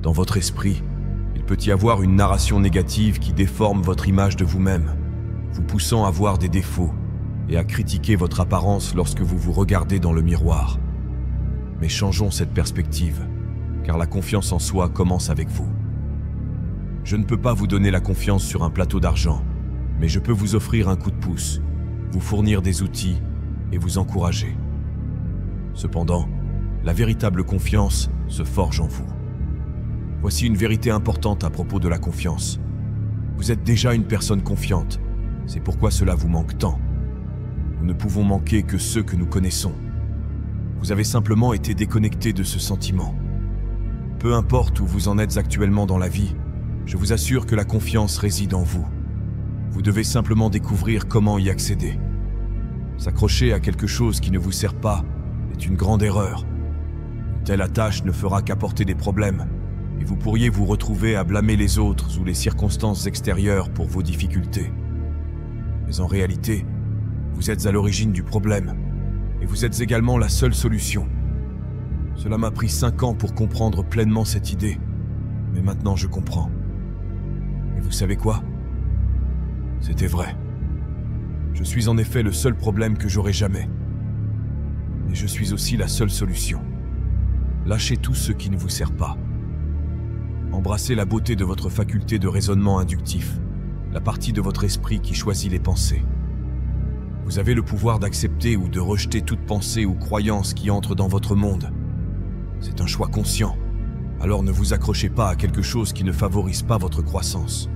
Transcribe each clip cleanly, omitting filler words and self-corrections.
Dans votre esprit, il peut y avoir une narration négative qui déforme votre image de vous-même, vous poussant à voir des défauts et à critiquer votre apparence lorsque vous vous regardez dans le miroir. Mais changeons cette perspective, car la confiance en soi commence avec vous. Je ne peux pas vous donner la confiance sur un plateau d'argent, mais je peux vous offrir un coup de pouce, vous fournir des outils et vous encourager. Cependant, la véritable confiance se forge en vous. Voici une vérité importante à propos de la confiance. Vous êtes déjà une personne confiante, c'est pourquoi cela vous manque tant. Nous ne pouvons manquer que ceux que nous connaissons. Vous avez simplement été déconnecté de ce sentiment. Peu importe où vous en êtes actuellement dans la vie, je vous assure que la confiance réside en vous. Vous devez simplement découvrir comment y accéder. S'accrocher à quelque chose qui ne vous sert pas est une grande erreur. Une telle attache ne fera qu'apporter des problèmes, et vous pourriez vous retrouver à blâmer les autres ou les circonstances extérieures pour vos difficultés. Mais en réalité, vous êtes à l'origine du problème, et vous êtes également la seule solution. Cela m'a pris 5 ans pour comprendre pleinement cette idée, mais maintenant je comprends. Et vous savez quoi? C'était vrai. Je suis en effet le seul problème que j'aurai jamais. Mais je suis aussi la seule solution. Lâchez tout ce qui ne vous sert pas. Embrassez la beauté de votre faculté de raisonnement inductif, la partie de votre esprit qui choisit les pensées. Vous avez le pouvoir d'accepter ou de rejeter toute pensée ou croyance qui entre dans votre monde. C'est un choix conscient. Alors ne vous accrochez pas à quelque chose qui ne favorise pas votre croissance.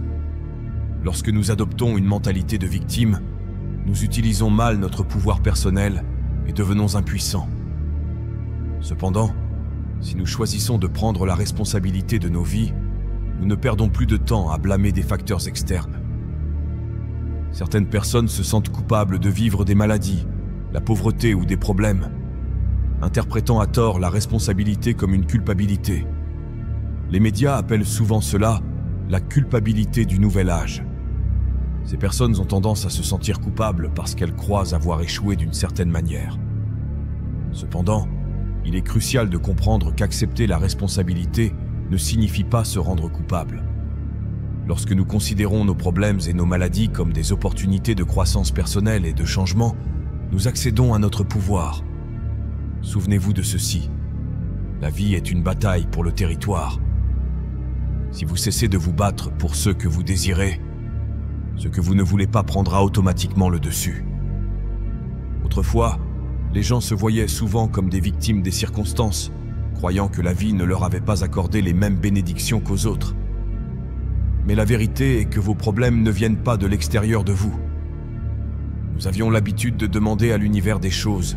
Lorsque nous adoptons une mentalité de victime, nous utilisons mal notre pouvoir personnel et devenons impuissants. Cependant, si nous choisissons de prendre la responsabilité de nos vies, nous ne perdons plus de temps à blâmer des facteurs externes. Certaines personnes se sentent coupables de vivre des maladies, la pauvreté ou des problèmes, interprétant à tort la responsabilité comme une culpabilité. Les médias appellent souvent cela la culpabilité du nouvel âge. Ces personnes ont tendance à se sentir coupables parce qu'elles croient avoir échoué d'une certaine manière. Cependant, il est crucial de comprendre qu'accepter la responsabilité ne signifie pas se rendre coupable. Lorsque nous considérons nos problèmes et nos maladies comme des opportunités de croissance personnelle et de changement, nous accédons à notre pouvoir. Souvenez-vous de ceci. La vie est une bataille pour le territoire. Si vous cessez de vous battre pour ce que vous désirez, ce que vous ne voulez pas prendra automatiquement le dessus. Autrefois, les gens se voyaient souvent comme des victimes des circonstances, croyant que la vie ne leur avait pas accordé les mêmes bénédictions qu'aux autres. Mais la vérité est que vos problèmes ne viennent pas de l'extérieur de vous. Nous avions l'habitude de demander à l'univers des choses,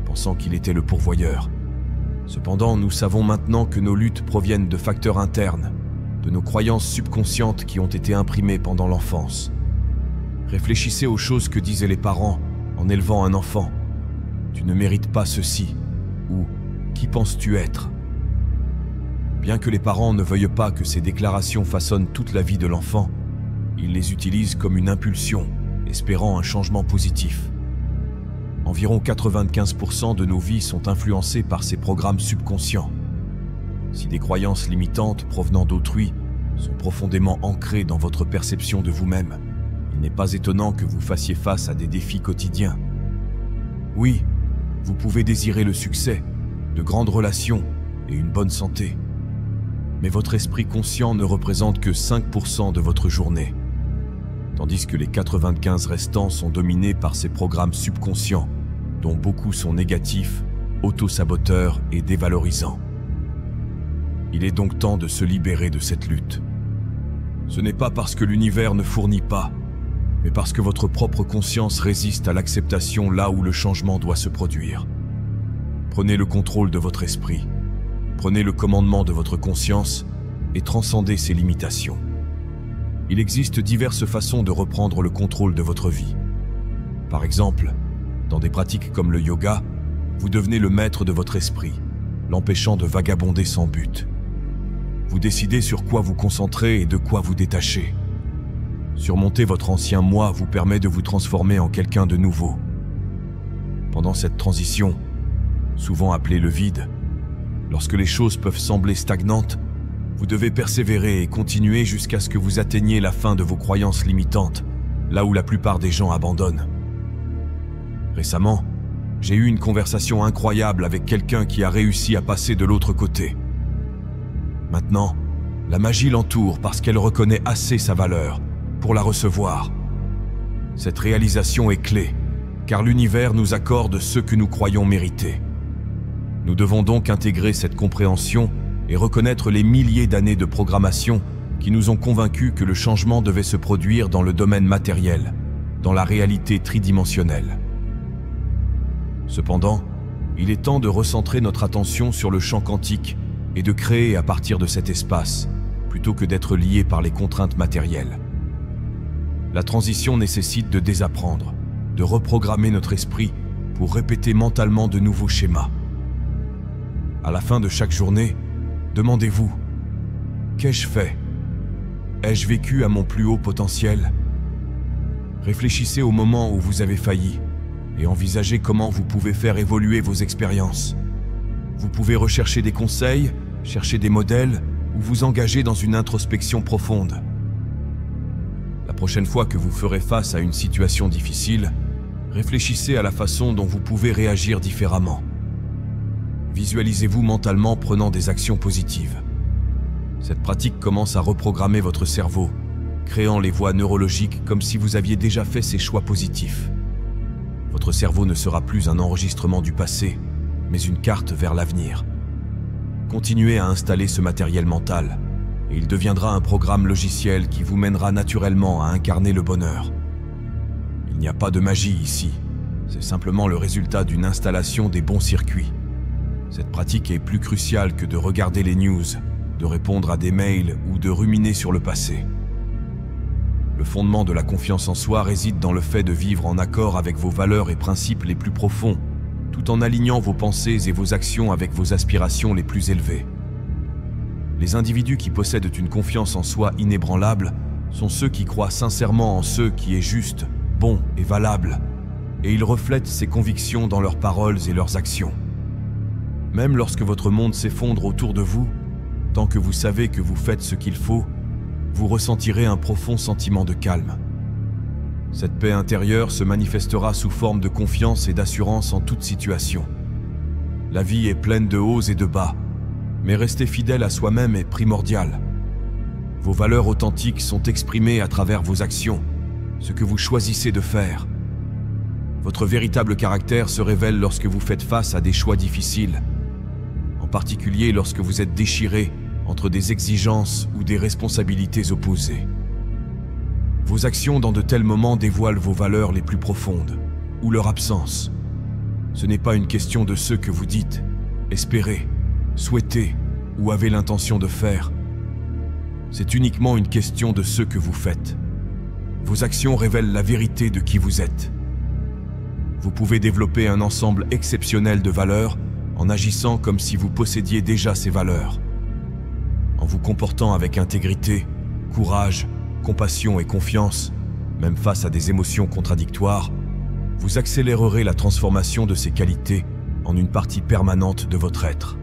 pensant qu'il était le pourvoyeur. Cependant, nous savons maintenant que nos luttes proviennent de facteurs internes, de nos croyances subconscientes qui ont été imprimées pendant l'enfance. Réfléchissez aux choses que disaient les parents en élevant un enfant. « Tu ne mérites pas ceci » ou « Qui penses-tu être ?» Bien que les parents ne veuillent pas que ces déclarations façonnent toute la vie de l'enfant, ils les utilisent comme une impulsion, espérant un changement positif. Environ 95% de nos vies sont influencées par ces programmes subconscients. Si des croyances limitantes provenant d'autrui sont profondément ancrées dans votre perception de vous-même, il n'est pas étonnant que vous fassiez face à des défis quotidiens. Oui, vous pouvez désirer le succès, de grandes relations et une bonne santé. Mais votre esprit conscient ne représente que 5% de votre journée, tandis que les 95 restants sont dominés par ces programmes subconscients, dont beaucoup sont négatifs, auto-saboteurs et dévalorisants. Il est donc temps de se libérer de cette lutte. Ce n'est pas parce que l'univers ne fournit pas, mais parce que votre propre conscience résiste à l'acceptation là où le changement doit se produire. Prenez le contrôle de votre esprit. Prenez le commandement de votre conscience et transcendez ses limitations. Il existe diverses façons de reprendre le contrôle de votre vie. Par exemple, dans des pratiques comme le yoga, vous devenez le maître de votre esprit, l'empêchant de vagabonder sans but. Vous décidez sur quoi vous concentrer et de quoi vous détacher. Surmonter votre ancien moi vous permet de vous transformer en quelqu'un de nouveau. Pendant cette transition, souvent appelée le vide, lorsque les choses peuvent sembler stagnantes, Vous devez persévérer et continuer jusqu'à ce que vous atteigniez la fin de vos croyances limitantes, là où la plupart des gens abandonnent. Récemment, j'ai eu une conversation incroyable avec quelqu'un qui a réussi à passer de l'autre côté. Maintenant, la magie l'entoure parce qu'elle reconnaît assez sa valeur pour la recevoir. Cette réalisation est clé, car l'univers nous accorde ce que nous croyons mériter. Nous devons donc intégrer cette compréhension et reconnaître les milliers d'années de programmation qui nous ont convaincus que le changement devait se produire dans le domaine matériel, dans la réalité tridimensionnelle. Cependant, il est temps de recentrer notre attention sur le champ quantique et de créer à partir de cet espace, plutôt que d'être lié par les contraintes matérielles. La transition nécessite de désapprendre, de reprogrammer notre esprit pour répéter mentalement de nouveaux schémas. À la fin de chaque journée, demandez-vous: qu'ai-je fait? Ai-je vécu à mon plus haut potentiel? Réfléchissez au moment où vous avez failli et envisagez comment vous pouvez faire évoluer vos expériences. Vous pouvez rechercher des conseils, chercher des modèles ou vous engager dans une introspection profonde. La prochaine fois que vous ferez face à une situation difficile, réfléchissez à la façon dont vous pouvez réagir différemment. Visualisez-vous mentalement prenant des actions positives. Cette pratique commence à reprogrammer votre cerveau, créant les voies neurologiques comme si vous aviez déjà fait ces choix positifs. Votre cerveau ne sera plus un enregistrement du passé, mais une carte vers l'avenir. Continuez à installer ce matériel mental, et il deviendra un programme logiciel qui vous mènera naturellement à incarner le bonheur. Il n'y a pas de magie ici, c'est simplement le résultat d'une installation des bons circuits. Cette pratique est plus cruciale que de regarder les news, de répondre à des mails ou de ruminer sur le passé. Le fondement de la confiance en soi réside dans le fait de vivre en accord avec vos valeurs et principes les plus profonds, tout en alignant vos pensées et vos actions avec vos aspirations les plus élevées. Les individus qui possèdent une confiance en soi inébranlable sont ceux qui croient sincèrement en ce qui est juste, bon et valable, et ils reflètent ces convictions dans leurs paroles et leurs actions. Même lorsque votre monde s'effondre autour de vous, tant que vous savez que vous faites ce qu'il faut, vous ressentirez un profond sentiment de calme. Cette paix intérieure se manifestera sous forme de confiance et d'assurance en toute situation. La vie est pleine de hauts et de bas, mais rester fidèle à soi-même est primordial. Vos valeurs authentiques sont exprimées à travers vos actions, ce que vous choisissez de faire. Votre véritable caractère se révèle lorsque vous faites face à des choix difficiles, en particulier lorsque vous êtes déchiré entre des exigences ou des responsabilités opposées. Vos actions dans de tels moments dévoilent vos valeurs les plus profondes, ou leur absence. Ce n'est pas une question de ce que vous dites, espérez, souhaitez ou avez l'intention de faire. C'est uniquement une question de ce que vous faites. Vos actions révèlent la vérité de qui vous êtes. Vous pouvez développer un ensemble exceptionnel de valeurs en agissant comme si vous possédiez déjà ces valeurs. En vous comportant avec intégrité, courage, compassion et confiance, même face à des émotions contradictoires, vous accélérerez la transformation de ces qualités en une partie permanente de votre être.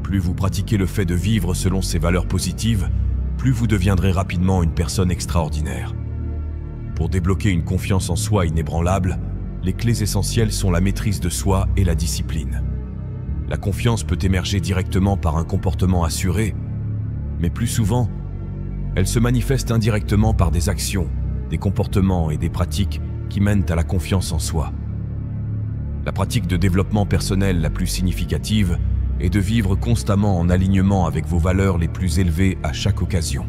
Plus vous pratiquez le fait de vivre selon ces valeurs positives, plus vous deviendrez rapidement une personne extraordinaire. Pour débloquer une confiance en soi inébranlable, les clés essentielles sont la maîtrise de soi et la discipline. La confiance peut émerger directement par un comportement assuré, mais plus souvent, elle se manifeste indirectement par des actions, des comportements et des pratiques qui mènent à la confiance en soi. La pratique de développement personnel la plus significative est de vivre constamment en alignement avec vos valeurs les plus élevées à chaque occasion.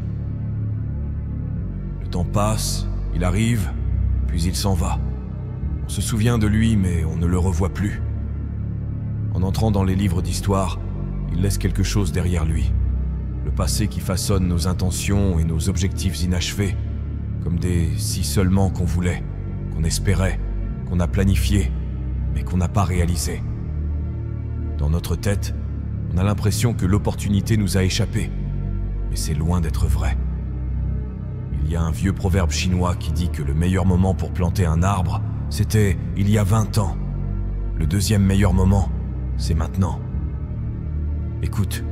Le temps passe, il arrive, puis il s'en va. On se souvient de lui, mais on ne le revoit plus. En entrant dans les livres d'histoire, il laisse quelque chose derrière lui. Le passé qui façonne nos intentions et nos objectifs inachevés, comme des « si seulement » qu'on voulait, qu'on espérait, qu'on a planifié, mais qu'on n'a pas réalisé. Dans notre tête, on a l'impression que l'opportunité nous a échappé, mais c'est loin d'être vrai. Il y a un vieux proverbe chinois qui dit que le meilleur moment pour planter un arbre, c'était il y a 20 ans. Le deuxième meilleur moment, c'est maintenant. Écoute,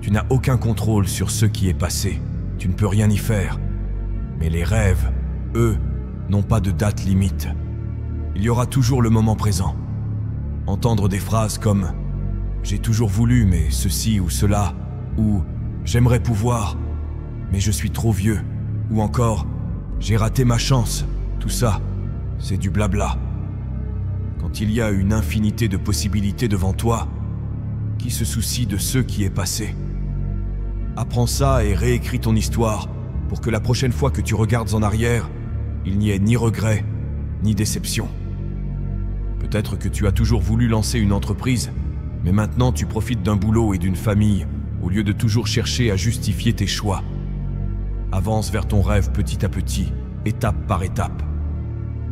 Tu n'as aucun contrôle sur ce qui est passé, tu ne peux rien y faire. Mais les rêves, eux, n'ont pas de date limite. Il y aura toujours le moment présent. Entendre des phrases comme « j'ai toujours voulu, mais ceci ou cela » ou « j'aimerais pouvoir, mais je suis trop vieux » ou encore « j'ai raté ma chance », tout ça, c'est du blabla. Quand il y a une infinité de possibilités devant toi, qui se soucie de ce qui est passé? Apprends ça et réécris ton histoire pour que la prochaine fois que tu regardes en arrière, il n'y ait ni regret, ni déception. Peut-être que tu as toujours voulu lancer une entreprise, mais maintenant tu profites d'un boulot et d'une famille au lieu de toujours chercher à justifier tes choix. Avance vers ton rêve petit à petit, étape par étape.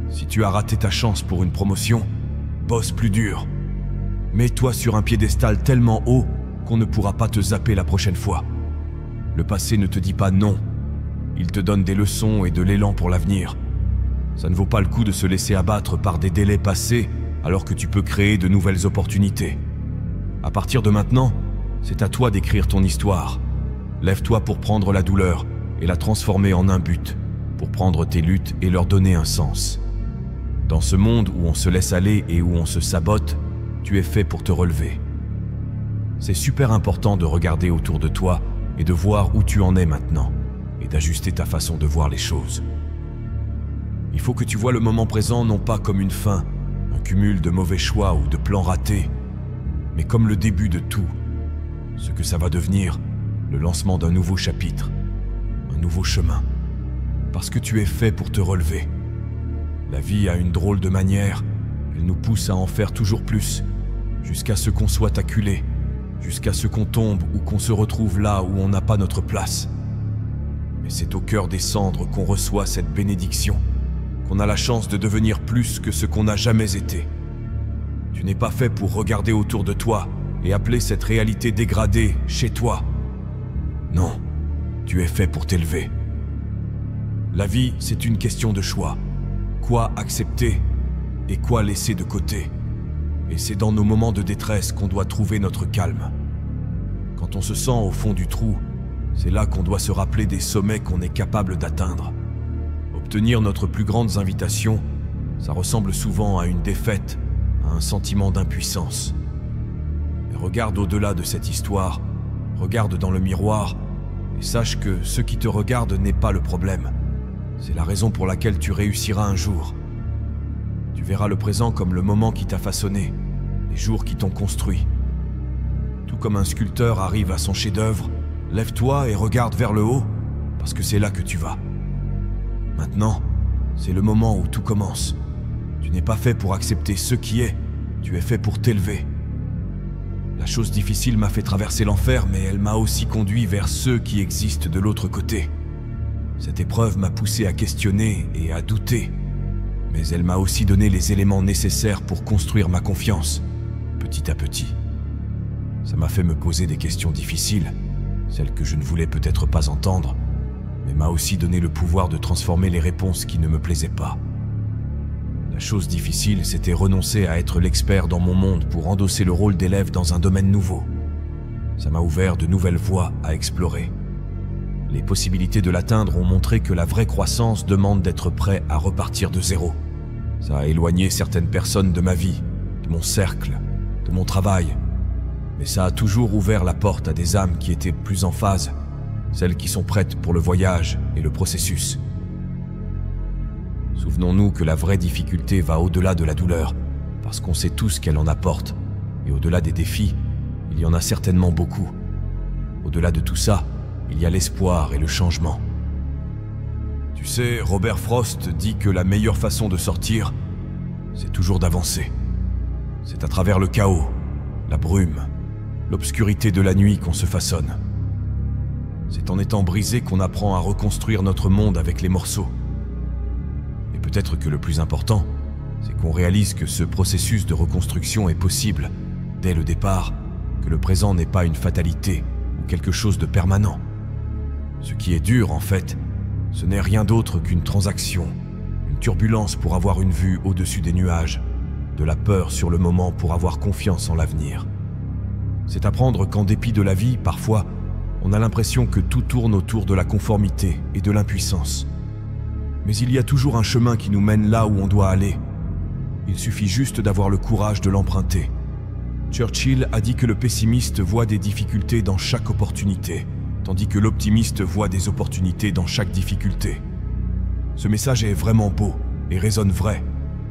Si tu as raté ta chance pour une promotion, bosse plus dur. Mets-toi sur un piédestal tellement haut qu'on ne pourra pas te zapper la prochaine fois. Le passé ne te dit pas non. Il te donne des leçons et de l'élan pour l'avenir. Ça ne vaut pas le coup de se laisser abattre par des délais passés alors que tu peux créer de nouvelles opportunités. À partir de maintenant, c'est à toi d'écrire ton histoire. Lève-toi pour prendre la douleur et la transformer en un but, pour prendre tes luttes et leur donner un sens. Dans ce monde où on se laisse aller et où on se sabote, tu es fait pour te relever. C'est super important de regarder autour de toi et de voir où tu en es maintenant, et d'ajuster ta façon de voir les choses. Il faut que tu vois le moment présent non pas comme une fin, un cumul de mauvais choix ou de plans ratés, mais comme le début de tout, ce que ça va devenir, le lancement d'un nouveau chapitre, un nouveau chemin. Parce que tu es fait pour te relever. La vie a une drôle de manière, elle nous pousse à en faire toujours plus, jusqu'à ce qu'on soit acculé, jusqu'à ce qu'on tombe ou qu'on se retrouve là où on n'a pas notre place. Mais c'est au cœur des cendres qu'on reçoit cette bénédiction, qu'on a la chance de devenir plus que ce qu'on n'a jamais été. Tu n'es pas fait pour regarder autour de toi et appeler cette réalité dégradée chez toi. Non, tu es fait pour t'élever. La vie, c'est une question de choix. Quoi accepter et quoi laisser de côté. Et c'est dans nos moments de détresse qu'on doit trouver notre calme. Quand on se sent au fond du trou, c'est là qu'on doit se rappeler des sommets qu'on est capable d'atteindre. Obtenir notre plus grande invitation, ça ressemble souvent à une défaite, à un sentiment d'impuissance. Mais regarde au-delà de cette histoire, regarde dans le miroir et sache que ce qui te regarde n'est pas le problème. C'est la raison pour laquelle tu réussiras un jour. Tu verras le présent comme le moment qui t'a façonné, les jours qui t'ont construit. Tout comme un sculpteur arrive à son chef-d'œuvre, lève-toi et regarde vers le haut, parce que c'est là que tu vas. Maintenant, c'est le moment où tout commence. Tu n'es pas fait pour accepter ce qui est, tu es fait pour t'élever. La chose difficile m'a fait traverser l'enfer, mais elle m'a aussi conduit vers ceux qui existent de l'autre côté. Cette épreuve m'a poussé à questionner et à douter, mais elle m'a aussi donné les éléments nécessaires pour construire ma confiance, petit à petit. Ça m'a fait me poser des questions difficiles, celles que je ne voulais peut-être pas entendre, mais m'a aussi donné le pouvoir de transformer les réponses qui ne me plaisaient pas. La chose difficile, c'était renoncer à être l'expert dans mon monde pour endosser le rôle d'élève dans un domaine nouveau. Ça m'a ouvert de nouvelles voies à explorer. Les possibilités de l'atteindre ont montré que la vraie croissance demande d'être prêt à repartir de zéro. Ça a éloigné certaines personnes de ma vie, de mon cercle, de mon travail. Mais ça a toujours ouvert la porte à des âmes qui étaient plus en phase, celles qui sont prêtes pour le voyage et le processus. Souvenons-nous que la vraie difficulté va au-delà de la douleur, parce qu'on sait tous qu'elle en apporte. Et au-delà des défis, il y en a certainement beaucoup. Au-delà de tout ça, il y a l'espoir et le changement. Tu sais, Robert Frost dit que la meilleure façon de sortir, c'est toujours d'avancer. C'est à travers le chaos, la brume, l'obscurité de la nuit qu'on se façonne. C'est en étant brisé qu'on apprend à reconstruire notre monde avec les morceaux. Et peut-être que le plus important, c'est qu'on réalise que ce processus de reconstruction est possible, dès le départ, que le présent n'est pas une fatalité ou quelque chose de permanent. Ce qui est dur, en fait, ce n'est rien d'autre qu'une transaction, une turbulence pour avoir une vue au-dessus des nuages, de la peur sur le moment pour avoir confiance en l'avenir. C'est apprendre qu'en dépit de la vie, parfois, On a l'impression que tout tourne autour de la conformité et de l'impuissance. Mais il y a toujours un chemin qui nous mène là où on doit aller. Il suffit juste d'avoir le courage de l'emprunter. Churchill a dit que le pessimiste voit des difficultés dans chaque opportunité, tandis que l'optimiste voit des opportunités dans chaque difficulté. Ce message est vraiment beau et résonne vrai,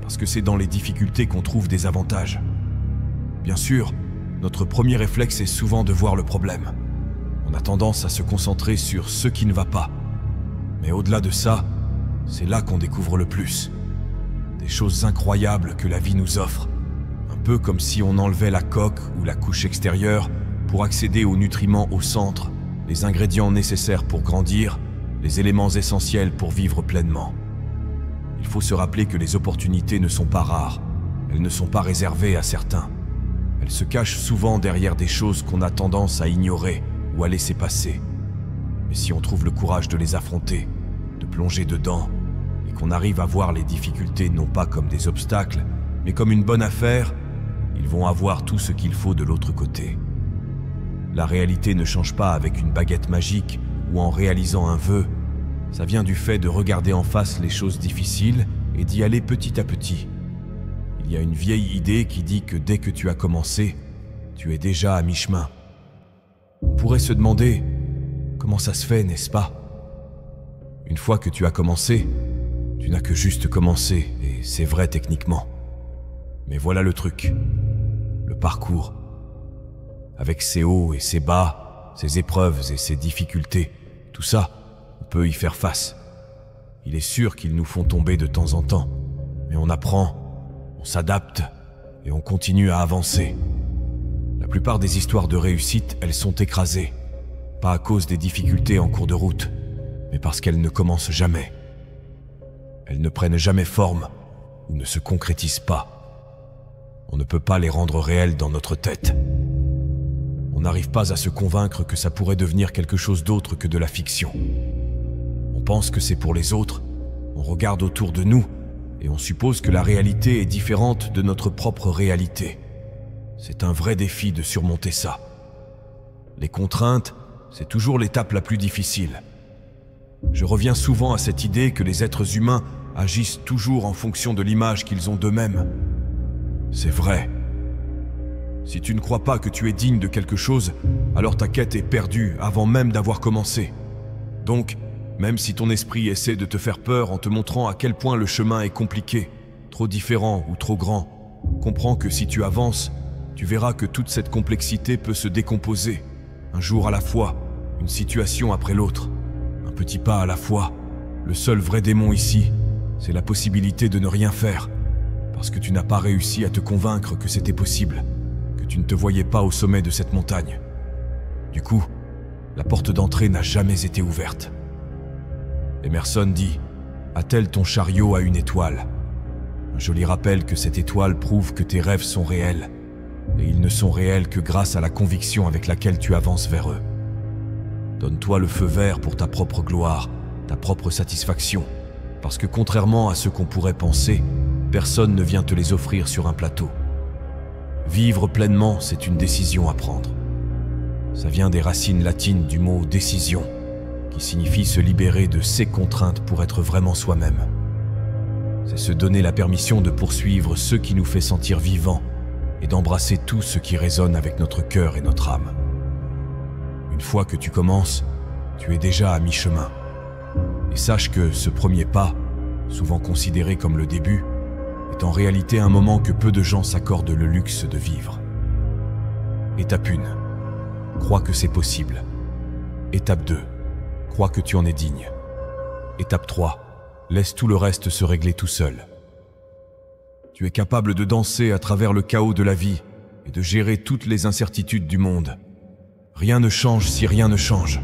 parce que c'est dans les difficultés qu'on trouve des avantages. Bien sûr, notre premier réflexe est souvent de voir le problème. On a tendance à se concentrer sur ce qui ne va pas. Mais au-delà de ça, c'est là qu'on découvre le plus. Des choses incroyables que la vie nous offre. Un peu comme si on enlevait la coque ou la couche extérieure pour accéder aux nutriments au centre, les ingrédients nécessaires pour grandir, les éléments essentiels pour vivre pleinement. Il faut se rappeler que les opportunités ne sont pas rares. Elles ne sont pas réservées à certains. Elles se cachent souvent derrière des choses qu'on a tendance à ignorer ou à laisser passer. Mais si on trouve le courage de les affronter, de plonger dedans, et qu'on arrive à voir les difficultés non pas comme des obstacles, mais comme une bonne affaire, ils vont avoir tout ce qu'il faut de l'autre côté. La réalité ne change pas avec une baguette magique ou en réalisant un vœu. Ça vient du fait de regarder en face les choses difficiles et d'y aller petit à petit. Il y a une vieille idée qui dit que dès que tu as commencé, tu es déjà à mi-chemin. On pourrait se demander comment ça se fait, n'est-ce pas? Une fois que tu as commencé, tu n'as que juste commencé, et c'est vrai techniquement. Mais voilà le truc, le parcours. Avec ses hauts et ses bas, ses épreuves et ses difficultés, tout ça, on peut y faire face. Il est sûr qu'ils nous font tomber de temps en temps, mais on apprend, on s'adapte et on continue à avancer. La plupart des histoires de réussite, elles sont écrasées, pas à cause des difficultés en cours de route, mais parce qu'elles ne commencent jamais. Elles ne prennent jamais forme ou ne se concrétisent pas. On ne peut pas les rendre réelles dans notre tête. On n'arrive pas à se convaincre que ça pourrait devenir quelque chose d'autre que de la fiction. On pense que c'est pour les autres, on regarde autour de nous et on suppose que la réalité est différente de notre propre réalité. C'est un vrai défi de surmonter ça. Les contraintes, c'est toujours l'étape la plus difficile. Je reviens souvent à cette idée que les êtres humains agissent toujours en fonction de l'image qu'ils ont d'eux-mêmes. C'est vrai. Si tu ne crois pas que tu es digne de quelque chose, alors ta quête est perdue avant même d'avoir commencé. Donc, même si ton esprit essaie de te faire peur en te montrant à quel point le chemin est compliqué, trop différent ou trop grand, comprends que si tu avances, tu verras que toute cette complexité peut se décomposer, un jour à la fois, une situation après l'autre, un petit pas à la fois. Le seul vrai démon ici, c'est la possibilité de ne rien faire, parce que tu n'as pas réussi à te convaincre que c'était possible, que tu ne te voyais pas au sommet de cette montagne. Du coup, la porte d'entrée n'a jamais été ouverte. Emerson dit « Attelle ton chariot à une étoile ». Un joli rappel que cette étoile prouve que tes rêves sont réels, et ils ne sont réels que grâce à la conviction avec laquelle tu avances vers eux. Donne-toi le feu vert pour ta propre gloire, ta propre satisfaction, parce que contrairement à ce qu'on pourrait penser, personne ne vient te les offrir sur un plateau. Vivre pleinement, c'est une décision à prendre. Ça vient des racines latines du mot « décision », qui signifie se libérer de ses contraintes pour être vraiment soi-même. C'est se donner la permission de poursuivre ce qui nous fait sentir vivants et d'embrasser tout ce qui résonne avec notre cœur et notre âme. Une fois que tu commences, tu es déjà à mi-chemin. Et sache que ce premier pas, souvent considéré comme le début, est en réalité un moment que peu de gens s'accordent le luxe de vivre. Étape 1. Crois que c'est possible. Étape 2. Crois que tu en es digne. Étape 3. Laisse tout le reste se régler tout seul. Tu es capable de danser à travers le chaos de la vie et de gérer toutes les incertitudes du monde. Rien ne change si rien ne change.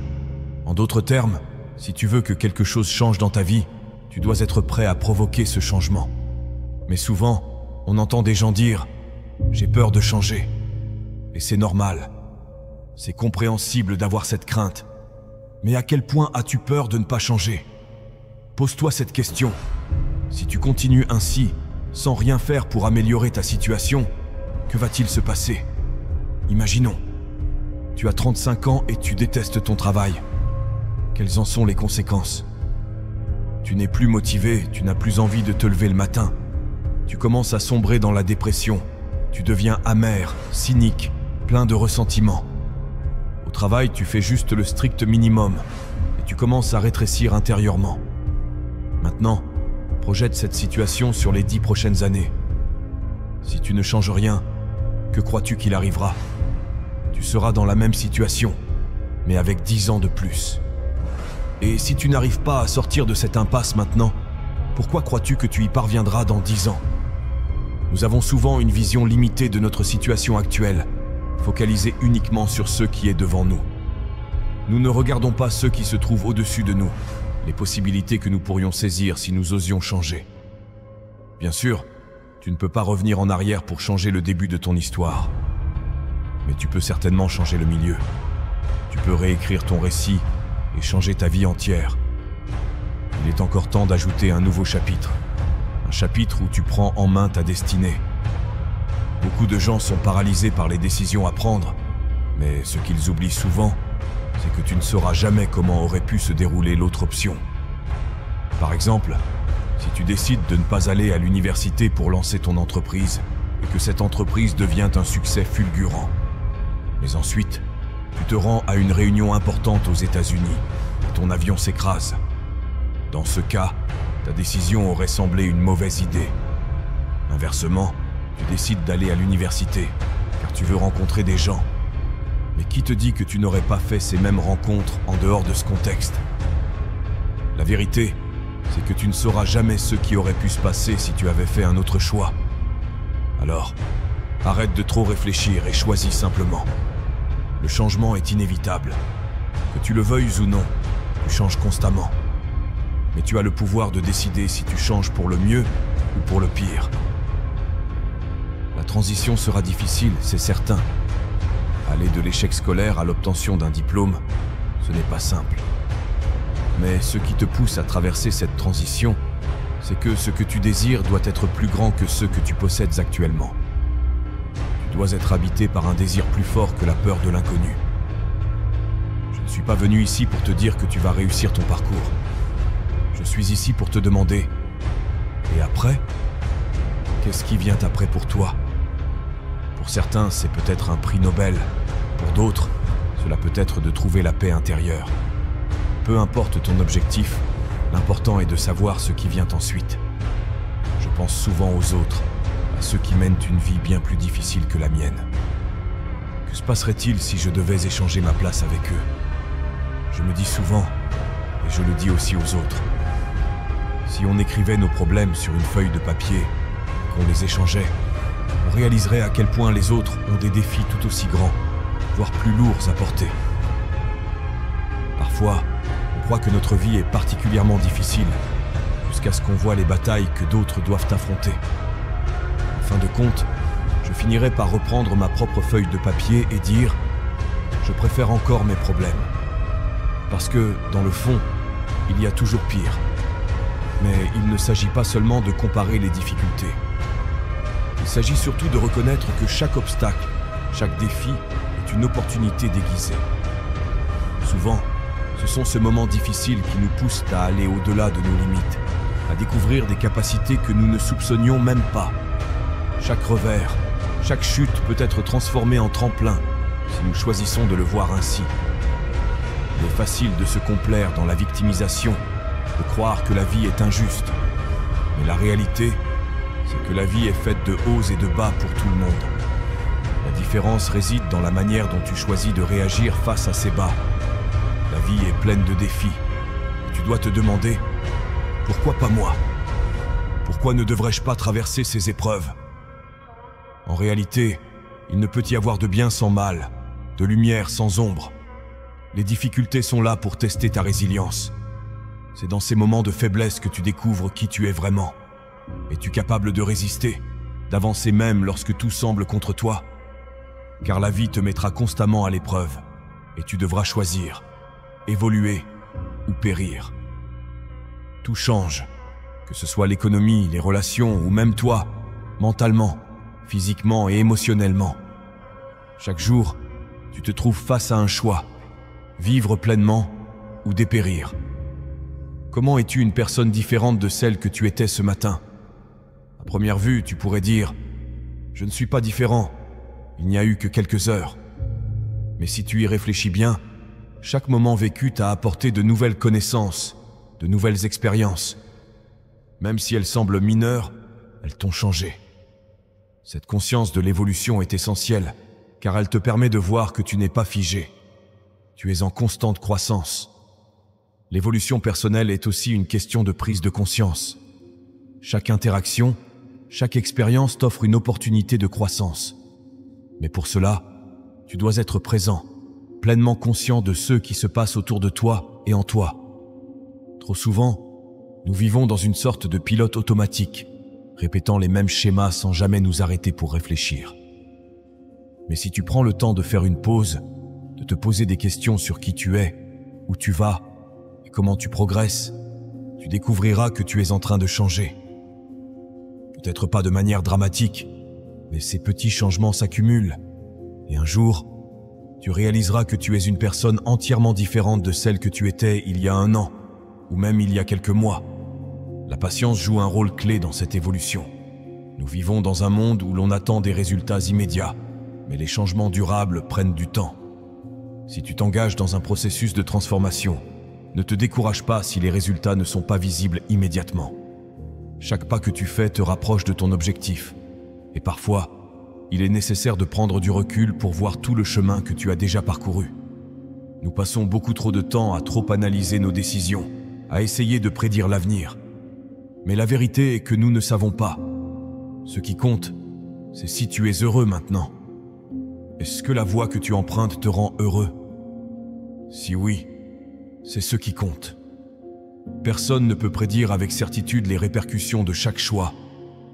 En d'autres termes, si tu veux que quelque chose change dans ta vie, tu dois être prêt à provoquer ce changement. Mais souvent, on entend des gens dire « j'ai peur de changer ». Et c'est normal. C'est compréhensible d'avoir cette crainte. Mais à quel point as-tu peur de ne pas changer? Pose-toi cette question. Si tu continues ainsi, sans rien faire pour améliorer ta situation, que va-t-il se passer? Imaginons. Tu as 35 ans et tu détestes ton travail. Quelles en sont les conséquences? Tu n'es plus motivé, tu n'as plus envie de te lever le matin. Tu commences à sombrer dans la dépression. Tu deviens amer, cynique, plein de ressentiment. Au travail, tu fais juste le strict minimum et tu commences à rétrécir intérieurement. Maintenant, projette cette situation sur les 10 prochaines années. Si tu ne changes rien, que crois-tu qu'il arrivera? Tu seras dans la même situation, mais avec 10 ans de plus. Et si tu n'arrives pas à sortir de cette impasse maintenant, pourquoi crois-tu que tu y parviendras dans 10 ans? Nous avons souvent une vision limitée de notre situation actuelle, focalisée uniquement sur ce qui est devant nous. Nous ne regardons pas ce qui se trouve au-dessus de nous, les possibilités que nous pourrions saisir si nous osions changer. Bien sûr, tu ne peux pas revenir en arrière pour changer le début de ton histoire. Mais tu peux certainement changer le milieu. Tu peux réécrire ton récit et changer ta vie entière. Il est encore temps d'ajouter un nouveau chapitre. Un chapitre où tu prends en main ta destinée. Beaucoup de gens sont paralysés par les décisions à prendre, mais ce qu'ils oublient souvent, c'est que tu ne sauras jamais comment aurait pu se dérouler l'autre option. Par exemple, si tu décides de ne pas aller à l'université pour lancer ton entreprise et que cette entreprise devient un succès fulgurant. Mais ensuite, tu te rends à une réunion importante aux États-Unis et ton avion s'écrase. Dans ce cas, ta décision aurait semblé une mauvaise idée. Inversement, tu décides d'aller à l'université car tu veux rencontrer des gens. Mais qui te dit que tu n'aurais pas fait ces mêmes rencontres en dehors de ce contexte? La vérité, c'est que tu ne sauras jamais ce qui aurait pu se passer si tu avais fait un autre choix. Alors, arrête de trop réfléchir et choisis simplement. Le changement est inévitable. Que tu le veuilles ou non, tu changes constamment. Mais tu as le pouvoir de décider si tu changes pour le mieux ou pour le pire. La transition sera difficile, c'est certain. Aller de l'échec scolaire à l'obtention d'un diplôme, ce n'est pas simple. Mais ce qui te pousse à traverser cette transition, c'est que ce que tu désires doit être plus grand que ce que tu possèdes actuellement. Tu dois être habité par un désir plus fort que la peur de l'inconnu. Je ne suis pas venu ici pour te dire que tu vas réussir ton parcours. Je suis ici pour te demander, et après? Qu'est-ce qui vient après pour toi? Pour certains, c'est peut-être un prix Nobel. Pour d'autres, cela peut être de trouver la paix intérieure. Peu importe ton objectif, l'important est de savoir ce qui vient ensuite. Je pense souvent aux autres, à ceux qui mènent une vie bien plus difficile que la mienne. Que se passerait-il si je devais échanger ma place avec eux? Je me dis souvent, et je le dis aussi aux autres, si on écrivait nos problèmes sur une feuille de papier, qu'on les échangeait, on réaliserait à quel point les autres ont des défis tout aussi grands, voire plus lourds à porter. Parfois, on croit que notre vie est particulièrement difficile, jusqu'à ce qu'on voit les batailles que d'autres doivent affronter. En fin de compte, je finirai par reprendre ma propre feuille de papier et dire « Je préfère encore mes problèmes ». Parce que, dans le fond, il y a toujours pire. Mais il ne s'agit pas seulement de comparer les difficultés. Il s'agit surtout de reconnaître que chaque obstacle, chaque défi est une opportunité déguisée. Souvent, ce sont ces moments difficiles qui nous poussent à aller au-delà de nos limites, à découvrir des capacités que nous ne soupçonnions même pas. Chaque revers, chaque chute peut être transformée en tremplin si nous choisissons de le voir ainsi. Il est facile de se complaire dans la victimisation, de croire que la vie est injuste. Mais la réalité, c'est que la vie est faite de hauts et de bas pour tout le monde. La différence réside dans la manière dont tu choisis de réagir face à ces bas. La vie est pleine de défis. Et tu dois te demander, pourquoi pas moi? Pourquoi ne devrais-je pas traverser ces épreuves? En réalité, il ne peut y avoir de bien sans mal, de lumière sans ombre. Les difficultés sont là pour tester ta résilience. C'est dans ces moments de faiblesse que tu découvres qui tu es vraiment. Es-tu capable de résister, d'avancer même lorsque tout semble contre toi? Car la vie te mettra constamment à l'épreuve, et tu devras choisir, évoluer ou périr. Tout change, que ce soit l'économie, les relations ou même toi, mentalement, physiquement et émotionnellement. Chaque jour, Tu te trouves face à un choix, vivre pleinement ou dépérir. Comment es-tu une personne différente de celle que tu étais ce matin? À première vue, tu pourrais dire « Je ne suis pas différent, il n'y a eu que quelques heures ». Mais si tu y réfléchis bien, chaque moment vécu t'a apporté de nouvelles connaissances, de nouvelles expériences. Même si elles semblent mineures, elles t'ont changé. Cette conscience de l'évolution est essentielle, car elle te permet de voir que tu n'es pas figé. Tu es en constante croissance. L'évolution personnelle est aussi une question de prise de conscience. Chaque interaction, chaque expérience t'offre une opportunité de croissance. Mais pour cela, tu dois être présent, pleinement conscient de ce qui se passe autour de toi et en toi. Trop souvent, nous vivons dans une sorte de pilote automatique, répétant les mêmes schémas sans jamais nous arrêter pour réfléchir. Mais si tu prends le temps de faire une pause, de te poser des questions sur qui tu es, où tu vas et comment tu progresses, tu découvriras que tu es en train de changer. Peut-être pas de manière dramatique, mais ces petits changements s'accumulent. Et un jour, tu réaliseras que tu es une personne entièrement différente de celle que tu étais il y a 1 an, ou même il y a quelques mois. La patience joue un rôle clé dans cette évolution. Nous vivons dans un monde où l'on attend des résultats immédiats, mais les changements durables prennent du temps. Si tu t'engages dans un processus de transformation, ne te décourage pas si les résultats ne sont pas visibles immédiatement. Chaque pas que tu fais te rapproche de ton objectif, et parfois, il est nécessaire de prendre du recul pour voir tout le chemin que tu as déjà parcouru. Nous passons beaucoup trop de temps à trop analyser nos décisions, à essayer de prédire l'avenir. Mais la vérité est que nous ne savons pas. Ce qui compte, c'est si tu es heureux maintenant. Est-ce que la voie que tu empruntes te rend heureux? Si oui, c'est ce qui compte. Personne ne peut prédire avec certitude les répercussions de chaque choix,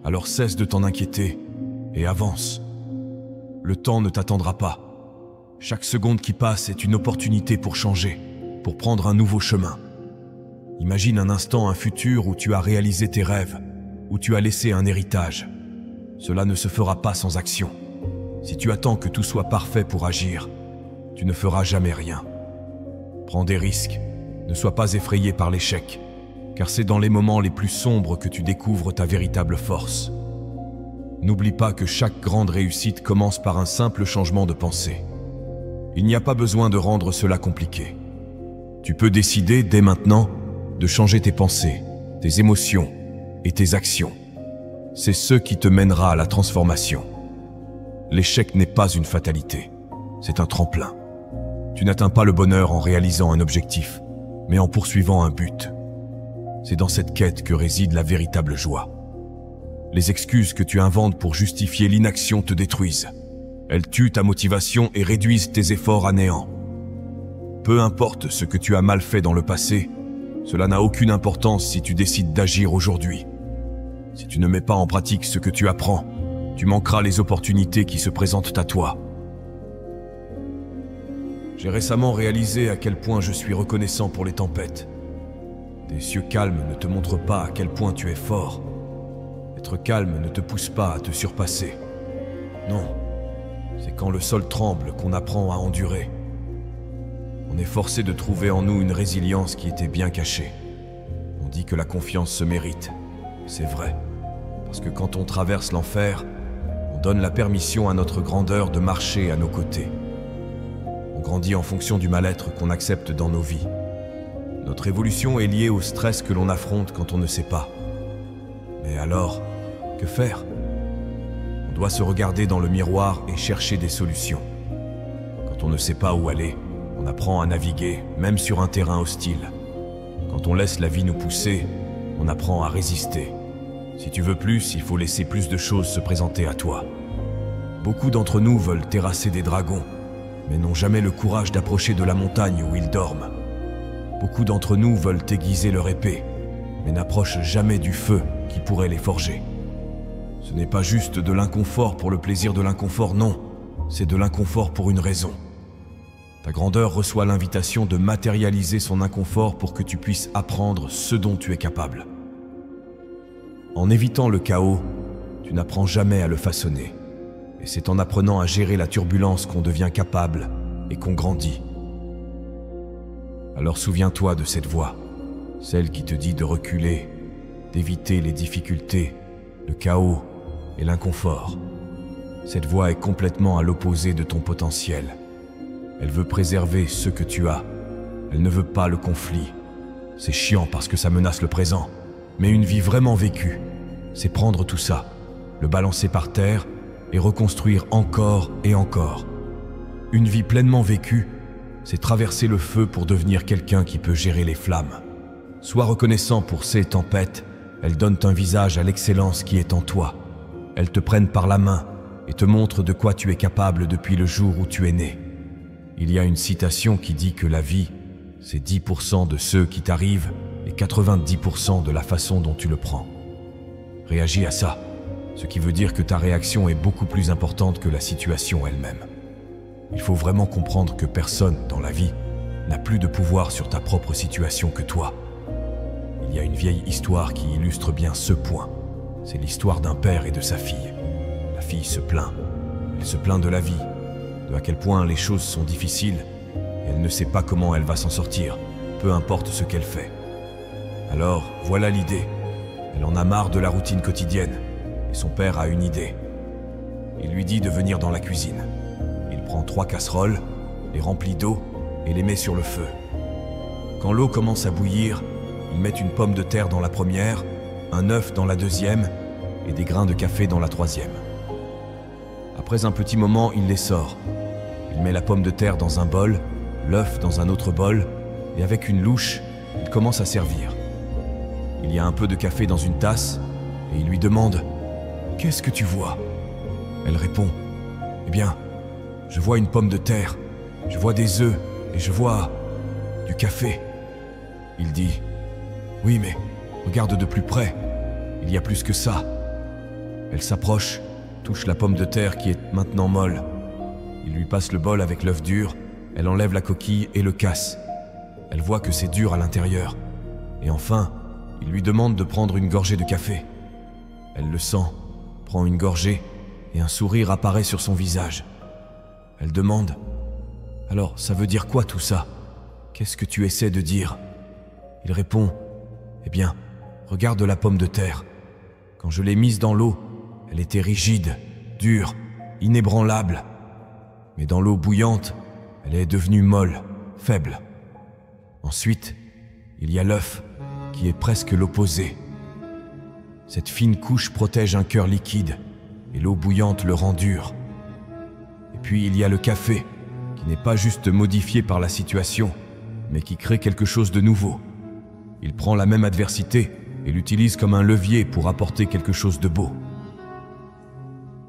alors cesse de t'en inquiéter et avance. Le temps ne t'attendra pas. Chaque seconde qui passe est une opportunité pour changer, pour prendre un nouveau chemin. Imagine un instant un futur où tu as réalisé tes rêves, où tu as laissé un héritage. Cela ne se fera pas sans action. Si tu attends que tout soit parfait pour agir, tu ne feras jamais rien. Prends des risques, ne sois pas effrayé par l'échec, car c'est dans les moments les plus sombres que tu découvres ta véritable force. N'oublie pas que chaque grande réussite commence par un simple changement de pensée. Il n'y a pas besoin de rendre cela compliqué. Tu peux décider dès maintenant de changer tes pensées, tes émotions et tes actions. C'est ce qui te mènera à la transformation. L'échec n'est pas une fatalité, c'est un tremplin. Tu n'atteins pas le bonheur en réalisant un objectif, mais en poursuivant un but. C'est dans cette quête que réside la véritable joie. Les excuses que tu inventes pour justifier l'inaction te détruisent. Elles tuent ta motivation et réduisent tes efforts à néant. Peu importe ce que tu as mal fait dans le passé, cela n'a aucune importance si tu décides d'agir aujourd'hui. Si tu ne mets pas en pratique ce que tu apprends, tu manqueras les opportunités qui se présentent à toi. J'ai récemment réalisé à quel point je suis reconnaissant pour les tempêtes. Des cieux calmes ne te montrent pas à quel point tu es fort. Être calme ne te pousse pas à te surpasser. Non, c'est quand le sol tremble qu'on apprend à endurer. On est forcé de trouver en nous une résilience qui était bien cachée. On dit que la confiance se mérite. C'est vrai, parce que quand on traverse l'enfer, on donne la permission à notre grandeur de marcher à nos côtés. On grandit en fonction du mal-être qu'on accepte dans nos vies. Notre évolution est liée au stress que l'on affronte quand on ne sait pas. Mais alors, que faire? On doit se regarder dans le miroir et chercher des solutions. Quand on ne sait pas où aller, on apprend à naviguer, même sur un terrain hostile. Quand on laisse la vie nous pousser, on apprend à résister. Si tu veux plus, il faut laisser plus de choses se présenter à toi. Beaucoup d'entre nous veulent terrasser des dragons, mais n'ont jamais le courage d'approcher de la montagne où ils dorment. Beaucoup d'entre nous veulent aiguiser leur épée, mais n'approchent jamais du feu qui pourrait les forger. Ce n'est pas juste de l'inconfort pour le plaisir de l'inconfort, non. C'est de l'inconfort pour une raison. Ta grandeur reçoit l'invitation de matérialiser son inconfort pour que tu puisses apprendre ce dont tu es capable. En évitant le chaos, tu n'apprends jamais à le façonner. Et c'est en apprenant à gérer la turbulence qu'on devient capable et qu'on grandit. Alors souviens-toi de cette voix, celle qui te dit de reculer, d'éviter les difficultés, le chaos et l'inconfort. Cette voix est complètement à l'opposé de ton potentiel. Elle veut préserver ce que tu as. Elle ne veut pas le conflit. C'est chiant parce que ça menace le présent. Mais une vie vraiment vécue, c'est prendre tout ça, le balancer par terre et reconstruire encore et encore. Une vie pleinement vécue, c'est traverser le feu pour devenir quelqu'un qui peut gérer les flammes. Sois reconnaissant pour ces tempêtes. Elles donnent un visage à l'excellence qui est en toi. Elles te prennent par la main et te montrent de quoi tu es capable depuis le jour où tu es né. Il y a une citation qui dit que la vie, c'est 10% de ceux qui t'arrivent et 90% de la façon dont tu le prends. Réagis à ça, ce qui veut dire que ta réaction est beaucoup plus importante que la situation elle-même. Il faut vraiment comprendre que personne dans la vie n'a plus de pouvoir sur ta propre situation que toi. Il y a une vieille histoire qui illustre bien ce point. C'est l'histoire d'un père et de sa fille. La fille se plaint. Elle se plaint de la vie, de à quel point les choses sont difficiles, et elle ne sait pas comment elle va s'en sortir, peu importe ce qu'elle fait. Alors, voilà l'idée. Elle en a marre de la routine quotidienne, et son père a une idée. Il lui dit de venir dans la cuisine. Il prend 3 casseroles, les remplit d'eau et les met sur le feu. Quand l'eau commence à bouillir, il met une pomme de terre dans la première, un œuf dans la deuxième et des grains de café dans la troisième. Après un petit moment, il les sort. Il met la pomme de terre dans un bol, l'œuf dans un autre bol et avec une louche, il commence à servir. Il y a un peu de café dans une tasse et il lui demande « Qu'est-ce que tu vois ?» Elle répond « Eh bien, je vois une pomme de terre, je vois des œufs et je vois du café. » Il dit « Oui, mais regarde de plus près, il y a plus que ça. » Elle s'approche, touche la pomme de terre qui est maintenant molle. Il lui passe le bol avec l'œuf dur, elle enlève la coquille et le casse. Elle voit que c'est dur à l'intérieur. Et enfin, il lui demande de prendre une gorgée de café. Elle le sent, prend une gorgée et un sourire apparaît sur son visage. Elle demande « Alors, ça veut dire quoi tout ça? Qu'est-ce que tu essaies de dire ?» Il répond « Eh bien, regarde la pomme de terre. Quand je l'ai mise dans l'eau, elle était rigide, dure, inébranlable. Mais dans l'eau bouillante, elle est devenue molle, faible. Ensuite, il y a l'œuf, qui est presque l'opposé. Cette fine couche protège un cœur liquide, et l'eau bouillante le rend dur. Et puis il y a le café, qui n'est pas juste modifié par la situation, mais qui crée quelque chose de nouveau. Il prend la même adversité et l'utilise comme un levier pour apporter quelque chose de beau.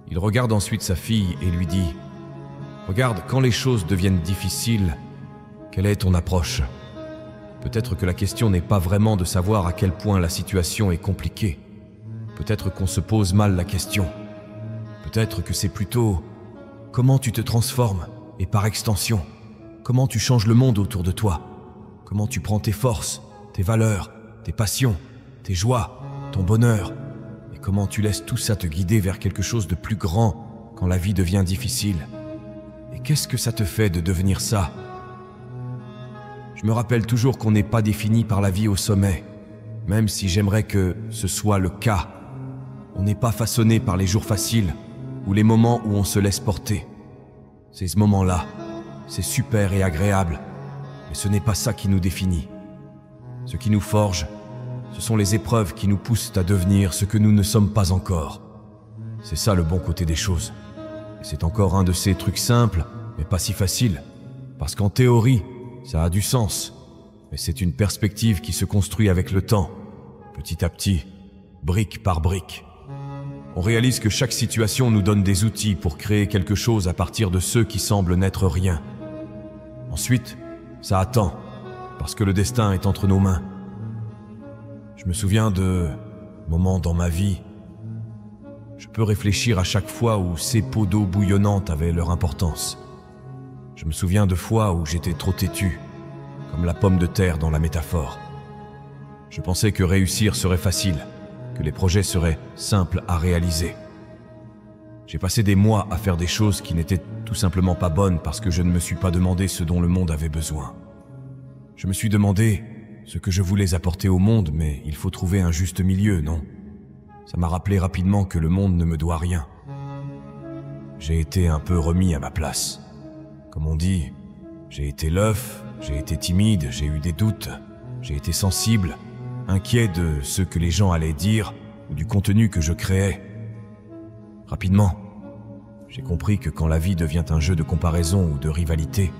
Il regarde ensuite sa fille et lui dit « Regarde, quand les choses deviennent difficiles, quelle est ton approche ? Peut-être que la question n'est pas vraiment de savoir à quel point la situation est compliquée. Peut-être qu'on se pose mal la question. Peut-être que c'est plutôt comment tu te transformes et par extension, comment tu changes le monde autour de toi, comment tu prends tes forces, tes valeurs, tes passions, tes joies, ton bonheur, et comment tu laisses tout ça te guider vers quelque chose de plus grand quand la vie devient difficile. Et qu'est-ce que ça te fait de devenir ça ? Je me rappelle toujours qu'on n'est pas défini par la vie au sommet, même si j'aimerais que ce soit le cas. On n'est pas façonné par les jours faciles ou les moments où on se laisse porter. Ces moments-là, c'est super et agréable, mais ce n'est pas ça qui nous définit. Ce qui nous forge, ce sont les épreuves qui nous poussent à devenir ce que nous ne sommes pas encore. C'est ça le bon côté des choses. Et c'est encore un de ces trucs simples, mais pas si faciles. Parce qu'en théorie, ça a du sens. Mais c'est une perspective qui se construit avec le temps, petit à petit, brique par brique. On réalise que chaque situation nous donne des outils pour créer quelque chose à partir de ceux qui semblent n'être rien. Ensuite, ça attend, parce que le destin est entre nos mains. Je me souviens de moments dans ma vie. Je peux réfléchir à chaque fois où ces pots d'eau bouillonnante avaient leur importance. Je me souviens de fois où j'étais trop têtu, comme la pomme de terre dans la métaphore. Je pensais que réussir serait facile, que les projets seraient simples à réaliser. J'ai passé des mois à faire des choses qui n'étaient tout simplement pas bonnes parce que je ne me suis pas demandé ce dont le monde avait besoin. Je me suis demandé ce que je voulais apporter au monde, mais il faut trouver un juste milieu, non? Ça m'a rappelé rapidement que le monde ne me doit rien. J'ai été un peu remis à ma place. Comme on dit, j'ai été l'œuf, j'ai été timide, j'ai eu des doutes, j'ai été sensible, inquiet de ce que les gens allaient dire ou du contenu que je créais. Rapidement, j'ai compris que quand la vie devient un jeu de comparaison ou de rivalité,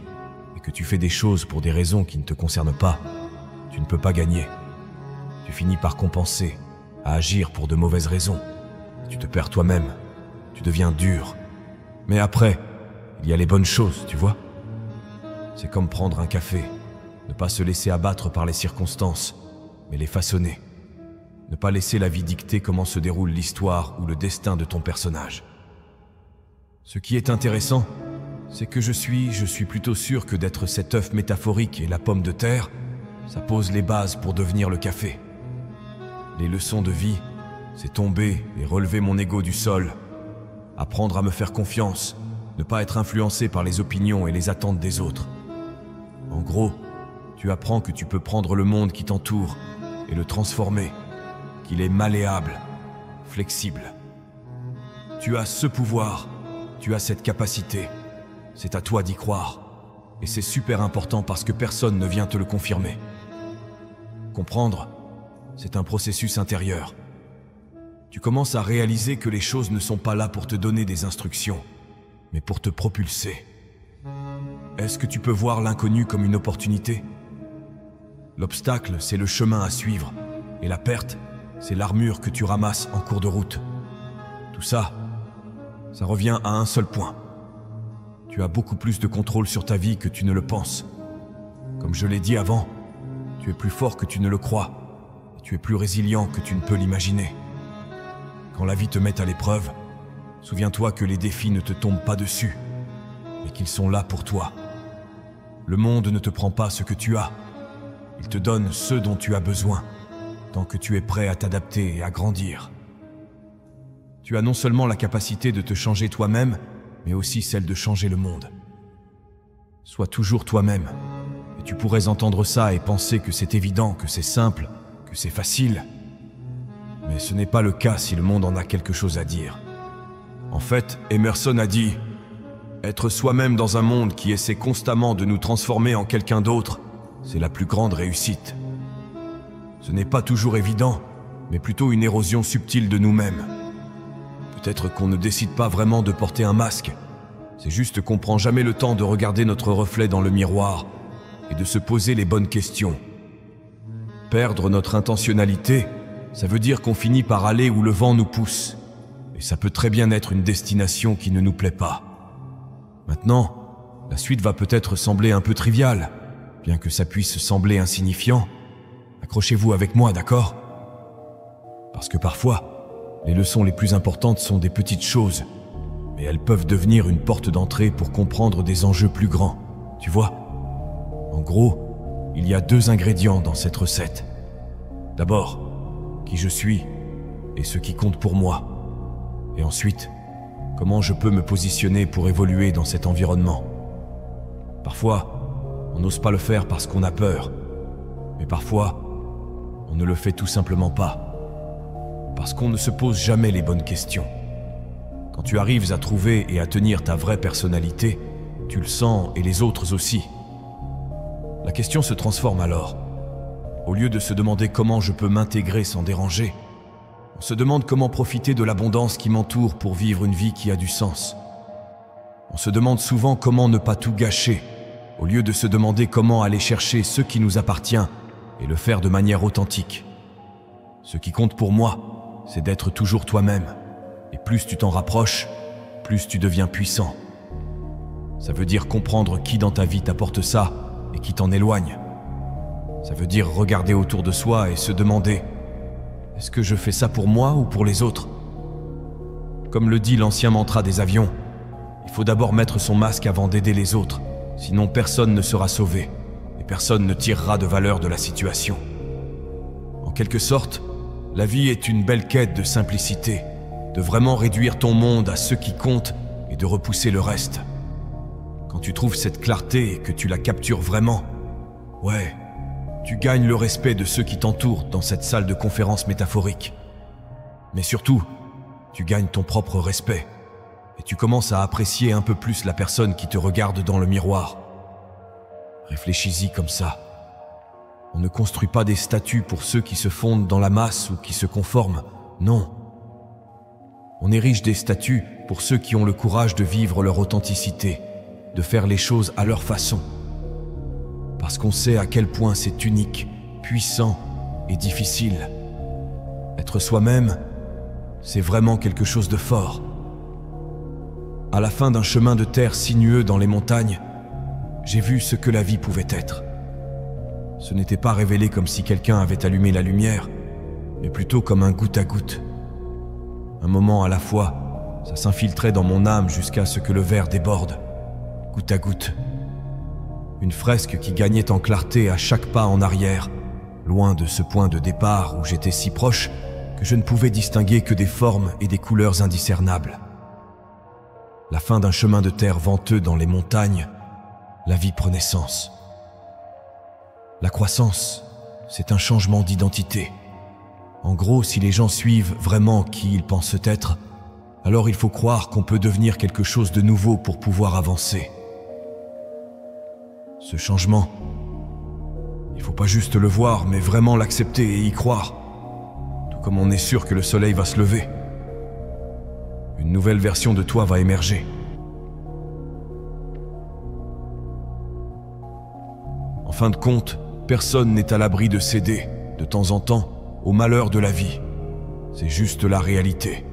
et que tu fais des choses pour des raisons qui ne te concernent pas, tu ne peux pas gagner. Tu finis par compenser, à agir pour de mauvaises raisons. Tu te perds toi-même, tu deviens dur. Mais après, il y a les bonnes choses, tu vois. C'est comme prendre un café, ne pas se laisser abattre par les circonstances, mais les façonner. Ne pas laisser la vie dicter comment se déroule l'histoire ou le destin de ton personnage. Ce qui est intéressant, c'est que je suis plutôt sûr que d'être cet œuf métaphorique et la pomme de terre, ça pose les bases pour devenir le café. Les leçons de vie, c'est tomber et relever mon ego du sol, apprendre à me faire confiance, ne pas être influencé par les opinions et les attentes des autres. En gros, tu apprends que tu peux prendre le monde qui t'entoure et le transformer, qu'il est malléable, flexible. Tu as ce pouvoir, tu as cette capacité, c'est à toi d'y croire. Et c'est super important parce que personne ne vient te le confirmer. Comprendre, c'est un processus intérieur. Tu commences à réaliser que les choses ne sont pas là pour te donner des instructions, mais pour te propulser. Est-ce que tu peux voir l'inconnu comme une opportunité? L'obstacle, c'est le chemin à suivre, et la perte, c'est l'armure que tu ramasses en cours de route. Tout ça, ça revient à un seul point. Tu as beaucoup plus de contrôle sur ta vie que tu ne le penses. Comme je l'ai dit avant, tu es plus fort que tu ne le crois, et tu es plus résilient que tu ne peux l'imaginer. Quand la vie te met à l'épreuve, souviens-toi que les défis ne te tombent pas dessus, mais qu'ils sont là pour toi. Le monde ne te prend pas ce que tu as, il te donne ce dont tu as besoin, tant que tu es prêt à t'adapter et à grandir. Tu as non seulement la capacité de te changer toi-même, mais aussi celle de changer le monde. Sois toujours toi-même, et tu pourrais entendre ça et penser que c'est évident, que c'est simple, que c'est facile. Mais ce n'est pas le cas si le monde en a quelque chose à dire. En fait, Emerson a dit « Être soi-même dans un monde qui essaie constamment de nous transformer en quelqu'un d'autre, c'est la plus grande réussite. » Ce n'est pas toujours évident, mais plutôt une érosion subtile de nous-mêmes. Peut-être qu'on ne décide pas vraiment de porter un masque, c'est juste qu'on prend jamais le temps de regarder notre reflet dans le miroir et de se poser les bonnes questions. Perdre notre intentionnalité, ça veut dire qu'on finit par aller où le vent nous pousse, et ça peut très bien être une destination qui ne nous plaît pas. Maintenant, la suite va peut-être sembler un peu triviale, bien que ça puisse sembler insignifiant. Accrochez-vous avec moi, d'accord? Parce que parfois, les leçons les plus importantes sont des petites choses, mais elles peuvent devenir une porte d'entrée pour comprendre des enjeux plus grands, tu vois? En gros, il y a 2 ingrédients dans cette recette. D'abord, qui je suis et ce qui compte pour moi. Et ensuite, comment je peux me positionner pour évoluer dans cet environnement. Parfois, on n'ose pas le faire parce qu'on a peur, mais parfois, on ne le fait tout simplement pas. Parce qu'on ne se pose jamais les bonnes questions. Quand tu arrives à trouver et à tenir ta vraie personnalité, tu le sens et les autres aussi. La question se transforme alors. Au lieu de se demander comment je peux m'intégrer sans déranger, on se demande comment profiter de l'abondance qui m'entoure pour vivre une vie qui a du sens. On se demande souvent comment ne pas tout gâcher, au lieu de se demander comment aller chercher ce qui nous appartient et le faire de manière authentique. Ce qui compte pour moi, c'est d'être toujours toi-même. Et plus tu t'en rapproches, plus tu deviens puissant. Ça veut dire comprendre qui dans ta vie t'apporte ça et qui t'en éloigne. Ça veut dire regarder autour de soi et se demander « Est-ce que je fais ça pour moi ou pour les autres ?» Comme le dit l'ancien mantra des avions, il faut d'abord mettre son masque avant d'aider les autres, sinon personne ne sera sauvé et personne ne tirera de valeur de la situation. En quelque sorte, la vie est une belle quête de simplicité, de vraiment réduire ton monde à ce qui compte et de repousser le reste. Quand tu trouves cette clarté et que tu la captures vraiment, ouais, tu gagnes le respect de ceux qui t'entourent dans cette salle de conférence métaphorique. Mais surtout, tu gagnes ton propre respect et tu commences à apprécier un peu plus la personne qui te regarde dans le miroir. Réfléchis-y comme ça. On ne construit pas des statues pour ceux qui se fondent dans la masse ou qui se conforment, non. On érige des statues pour ceux qui ont le courage de vivre leur authenticité, de faire les choses à leur façon. Parce qu'on sait à quel point c'est unique, puissant et difficile. Être soi-même, c'est vraiment quelque chose de fort. À la fin d'un chemin de terre sinueux dans les montagnes, j'ai vu ce que la vie pouvait être. Ce n'était pas révélé comme si quelqu'un avait allumé la lumière, mais plutôt comme un goutte à goutte. Un moment à la fois, ça s'infiltrait dans mon âme jusqu'à ce que le verre déborde, goutte à goutte. Une fresque qui gagnait en clarté à chaque pas en arrière, loin de ce point de départ où j'étais si proche que je ne pouvais distinguer que des formes et des couleurs indiscernables. La fin d'un chemin de terre venteux dans les montagnes, la vie prenait sens. La croissance, c'est un changement d'identité. En gros, si les gens suivent vraiment qui ils pensent être, alors il faut croire qu'on peut devenir quelque chose de nouveau pour pouvoir avancer. Ce changement, il faut pas juste le voir, mais vraiment l'accepter et y croire. Tout comme on est sûr que le soleil va se lever. Une nouvelle version de toi va émerger. En fin de compte, personne n'est à l'abri de céder, de temps en temps, au malheur de la vie. C'est juste la réalité.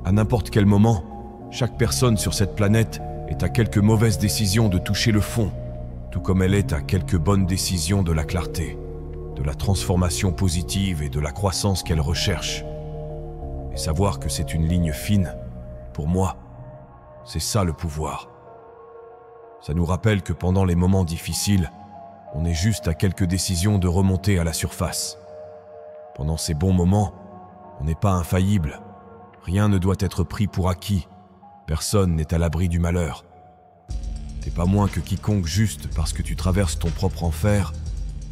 À n'importe quel moment, chaque personne sur cette planète est à quelques mauvaises décisions de toucher le fond, tout comme elle est à quelques bonnes décisions de la clarté, de la transformation positive et de la croissance qu'elle recherche. Et savoir que c'est une ligne fine, pour moi, c'est ça le pouvoir. Ça nous rappelle que pendant les moments difficiles, on est juste à quelques décisions de remonter à la surface. Pendant ces bons moments, on n'est pas infaillible. Rien ne doit être pris pour acquis. Personne n'est à l'abri du malheur. T'es pas moins que quiconque juste parce que tu traverses ton propre enfer.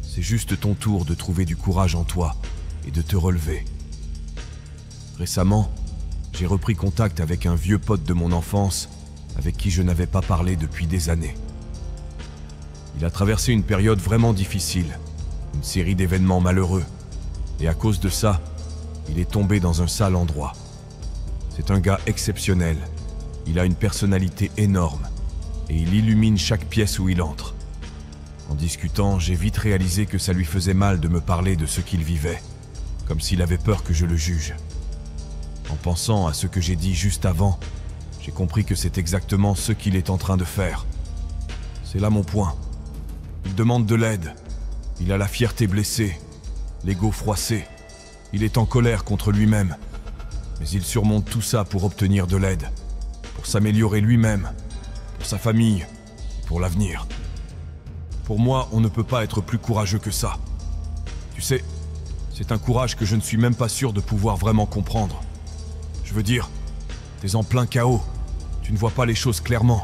C'est juste ton tour de trouver du courage en toi et de te relever. Récemment, j'ai repris contact avec un vieux pote de mon enfance avec qui je n'avais pas parlé depuis des années. Il a traversé une période vraiment difficile, une série d'événements malheureux. Et à cause de ça, il est tombé dans un sale endroit. C'est un gars exceptionnel. Il a une personnalité énorme et il illumine chaque pièce où il entre. En discutant, j'ai vite réalisé que ça lui faisait mal de me parler de ce qu'il vivait, comme s'il avait peur que je le juge. En pensant à ce que j'ai dit juste avant, j'ai compris que c'est exactement ce qu'il est en train de faire. C'est là mon point. Il demande de l'aide. Il a la fierté blessée, l'ego froissé. Il est en colère contre lui-même. Mais il surmonte tout ça pour obtenir de l'aide, pour s'améliorer lui-même, pour sa famille, pour l'avenir. Pour moi, on ne peut pas être plus courageux que ça. Tu sais, c'est un courage que je ne suis même pas sûr de pouvoir vraiment comprendre. Je veux dire, t'es en plein chaos. Tu ne vois pas les choses clairement.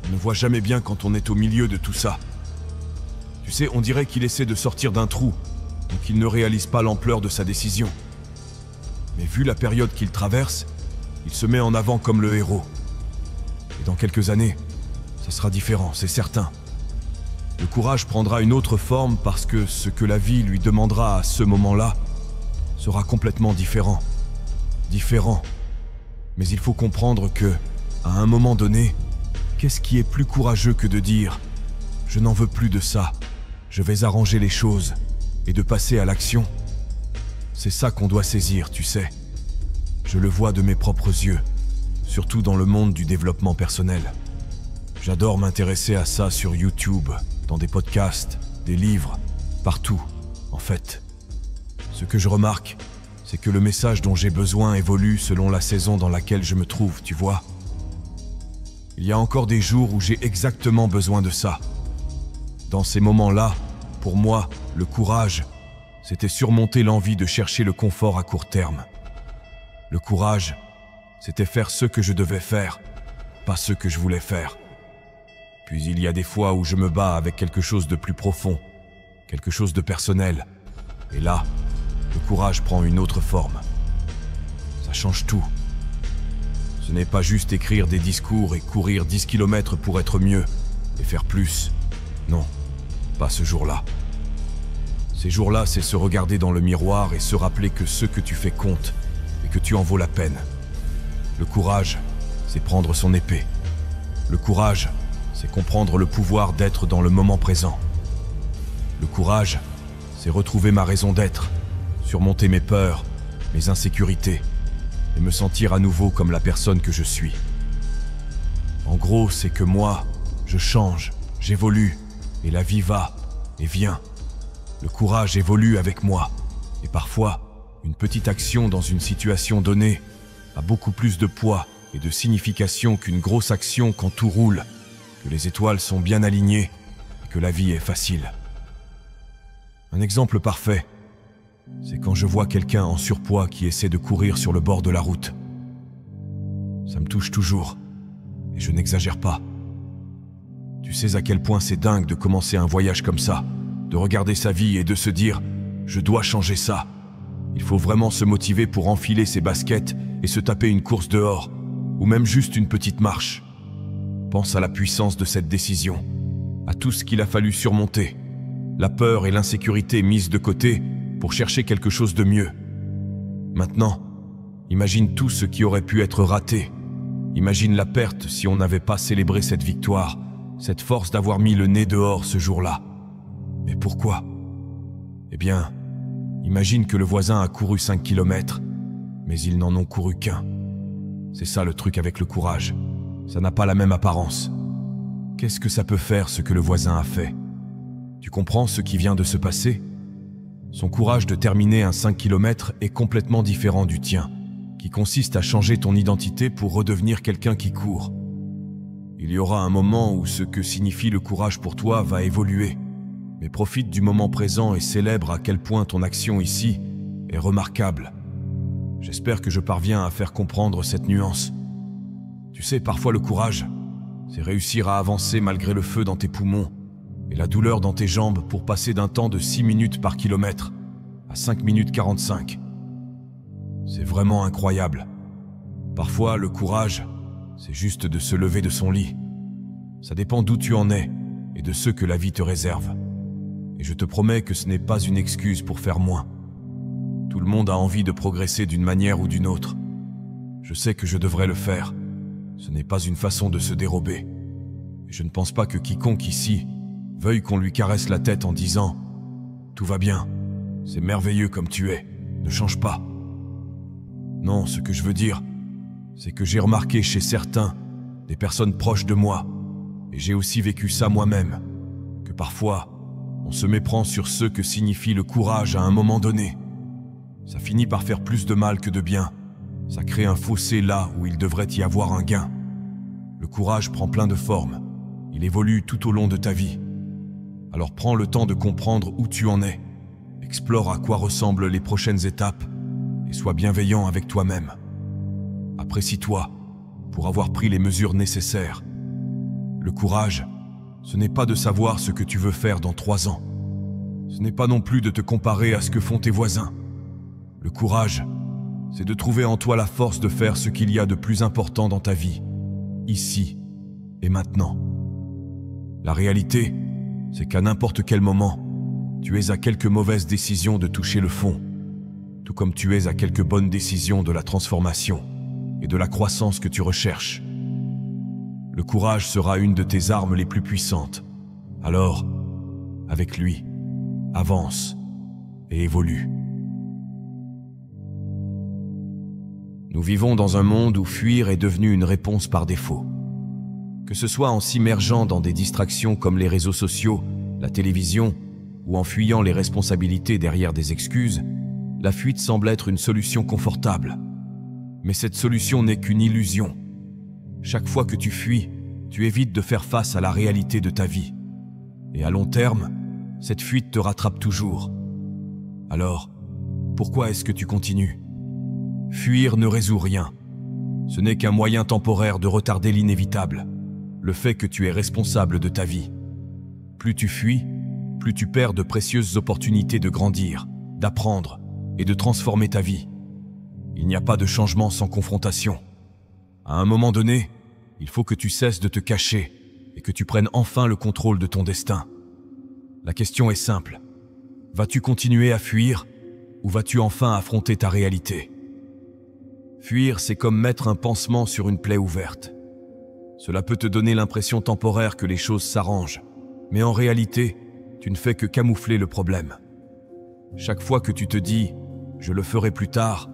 On ne voit jamais bien quand on est au milieu de tout ça. Tu sais, on dirait qu'il essaie de sortir d'un trou, donc il ne réalise pas l'ampleur de sa décision. Mais vu la période qu'il traverse, il se met en avant comme le héros. Et dans quelques années, ça sera différent, c'est certain. Le courage prendra une autre forme parce que ce que la vie lui demandera à ce moment-là sera complètement différent. Différent. Mais il faut comprendre que, à un moment donné, qu'est-ce qui est plus courageux que de dire « Je n'en veux plus de ça, je vais arranger les choses » et de passer à l'action. C'est ça qu'on doit saisir, tu sais. Je le vois de mes propres yeux, surtout dans le monde du développement personnel. J'adore m'intéresser à ça sur YouTube, dans des podcasts, des livres, partout, en fait. Ce que je remarque, c'est que le message dont j'ai besoin évolue selon la saison dans laquelle je me trouve, tu vois. Il y a encore des jours où j'ai exactement besoin de ça. Dans ces moments-là, pour moi, le courage, c'était surmonter l'envie de chercher le confort à court terme. Le courage, c'était faire ce que je devais faire, pas ce que je voulais faire. Puis il y a des fois où je me bats avec quelque chose de plus profond, quelque chose de personnel. Et là, le courage prend une autre forme. Ça change tout. Ce n'est pas juste écrire des discours et courir 10 km pour être mieux et faire plus. Non, pas ce jour-là. Ces jours-là, c'est se regarder dans le miroir et se rappeler que ce que tu fais compte et que tu en vaux la peine. Le courage, c'est prendre son épée. Le courage, c'est comprendre le pouvoir d'être dans le moment présent. Le courage, c'est retrouver ma raison d'être, surmonter mes peurs, mes insécurités, et me sentir à nouveau comme la personne que je suis. En gros, c'est que moi, je change, j'évolue, et la vie va et vient. Le courage évolue avec moi, et parfois, une petite action dans une situation donnée a beaucoup plus de poids et de signification qu'une grosse action quand tout roule, que les étoiles sont bien alignées et que la vie est facile. Un exemple parfait, c'est quand je vois quelqu'un en surpoids qui essaie de courir sur le bord de la route. Ça me touche toujours, et je n'exagère pas. Tu sais à quel point c'est dingue de commencer un voyage comme ça, de regarder sa vie et de se dire « je dois changer ça ». Il faut vraiment se motiver pour enfiler ses baskets et se taper une course dehors, ou même juste une petite marche. Pense à la puissance de cette décision, à tout ce qu'il a fallu surmonter, la peur et l'insécurité mises de côté pour chercher quelque chose de mieux. Maintenant, imagine tout ce qui aurait pu être raté. Imagine la perte si on n'avait pas célébré cette victoire, cette force d'avoir mis le nez dehors ce jour-là. Mais pourquoi? Eh bien, imagine que le voisin a couru 5 km, mais ils n'en ont couru qu'un. C'est ça le truc avec le courage. Ça n'a pas la même apparence. Qu'est-ce que ça peut faire ce que le voisin a fait? Tu comprends ce qui vient de se passer? Son courage de terminer un 5 km est complètement différent du tien, qui consiste à changer ton identité pour redevenir quelqu'un qui court. Il y aura un moment où ce que signifie le courage pour toi va évoluer, mais profite du moment présent et célèbre à quel point ton action ici est remarquable. J'espère que je parviens à faire comprendre cette nuance. Tu sais, parfois le courage, c'est réussir à avancer malgré le feu dans tes poumons et la douleur dans tes jambes pour passer d'un temps de 6 minutes par kilomètre à 5 minutes 45. C'est vraiment incroyable. Parfois, le courage, c'est juste de se lever de son lit. Ça dépend d'où tu en es et de ce que la vie te réserve. Et je te promets que ce n'est pas une excuse pour faire moins. Tout le monde a envie de progresser d'une manière ou d'une autre. Je sais que je devrais le faire. Ce n'est pas une façon de se dérober. Et je ne pense pas que quiconque ici veuille qu'on lui caresse la tête en disant « Tout va bien, c'est merveilleux comme tu es, ne change pas ». Non, ce que je veux dire, c'est que j'ai remarqué chez certains, des personnes proches de moi, et j'ai aussi vécu ça moi-même, que parfois, on se méprend sur ce que signifie le courage à un moment donné. Ça finit par faire plus de mal que de bien. Ça crée un fossé là où il devrait y avoir un gain. Le courage prend plein de formes. Il évolue tout au long de ta vie. Alors prends le temps de comprendre où tu en es. Explore à quoi ressemblent les prochaines étapes et sois bienveillant avec toi-même. Apprécie-toi pour avoir pris les mesures nécessaires. Le courage, ce n'est pas de savoir ce que tu veux faire dans 3 ans. Ce n'est pas non plus de te comparer à ce que font tes voisins. Le courage, c'est de trouver en toi la force de faire ce qu'il y a de plus important dans ta vie, ici et maintenant. La réalité, c'est qu'à n'importe quel moment, tu es à quelques mauvaises décisions de toucher le fond, tout comme tu es à quelques bonnes décisions de la transformation et de la croissance que tu recherches. Le courage sera une de tes armes les plus puissantes. Alors, avec lui, avance et évolue. Nous vivons dans un monde où fuir est devenu une réponse par défaut. Que ce soit en s'immergeant dans des distractions comme les réseaux sociaux, la télévision, ou en fuyant les responsabilités derrière des excuses, la fuite semble être une solution confortable. Mais cette solution n'est qu'une illusion. Chaque fois que tu fuis, tu évites de faire face à la réalité de ta vie. Et à long terme, cette fuite te rattrape toujours. Alors, pourquoi est-ce que tu continues ? Fuir ne résout rien. Ce n'est qu'un moyen temporaire de retarder l'inévitable, le fait que tu es responsable de ta vie. Plus tu fuis, plus tu perds de précieuses opportunités de grandir, d'apprendre et de transformer ta vie. Il n'y a pas de changement sans confrontation. À un moment donné, il faut que tu cesses de te cacher et que tu prennes enfin le contrôle de ton destin. La question est simple. Vas-tu continuer à fuir ou vas-tu enfin affronter ta réalité? Fuir, c'est comme mettre un pansement sur une plaie ouverte. Cela peut te donner l'impression temporaire que les choses s'arrangent, mais en réalité, tu ne fais que camoufler le problème. Chaque fois que tu te dis « je le ferai plus tard »,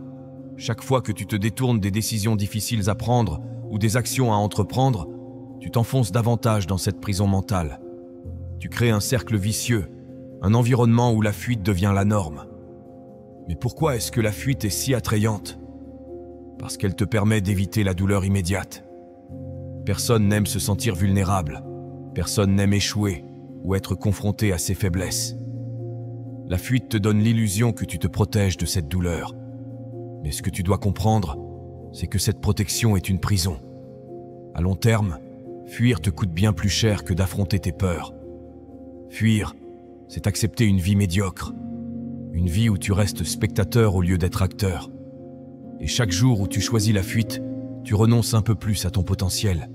chaque fois que tu te détournes des décisions difficiles à prendre ou des actions à entreprendre, tu t'enfonces davantage dans cette prison mentale. Tu crées un cercle vicieux, un environnement où la fuite devient la norme. Mais pourquoi est-ce que la fuite est si attrayante? Parce qu'elle te permet d'éviter la douleur immédiate. Personne n'aime se sentir vulnérable. Personne n'aime échouer ou être confronté à ses faiblesses. La fuite te donne l'illusion que tu te protèges de cette douleur. Mais ce que tu dois comprendre, c'est que cette protection est une prison. À long terme, fuir te coûte bien plus cher que d'affronter tes peurs. Fuir, c'est accepter une vie médiocre. Une vie où tu restes spectateur au lieu d'être acteur. Et chaque jour où tu choisis la fuite, tu renonces un peu plus à ton potentiel.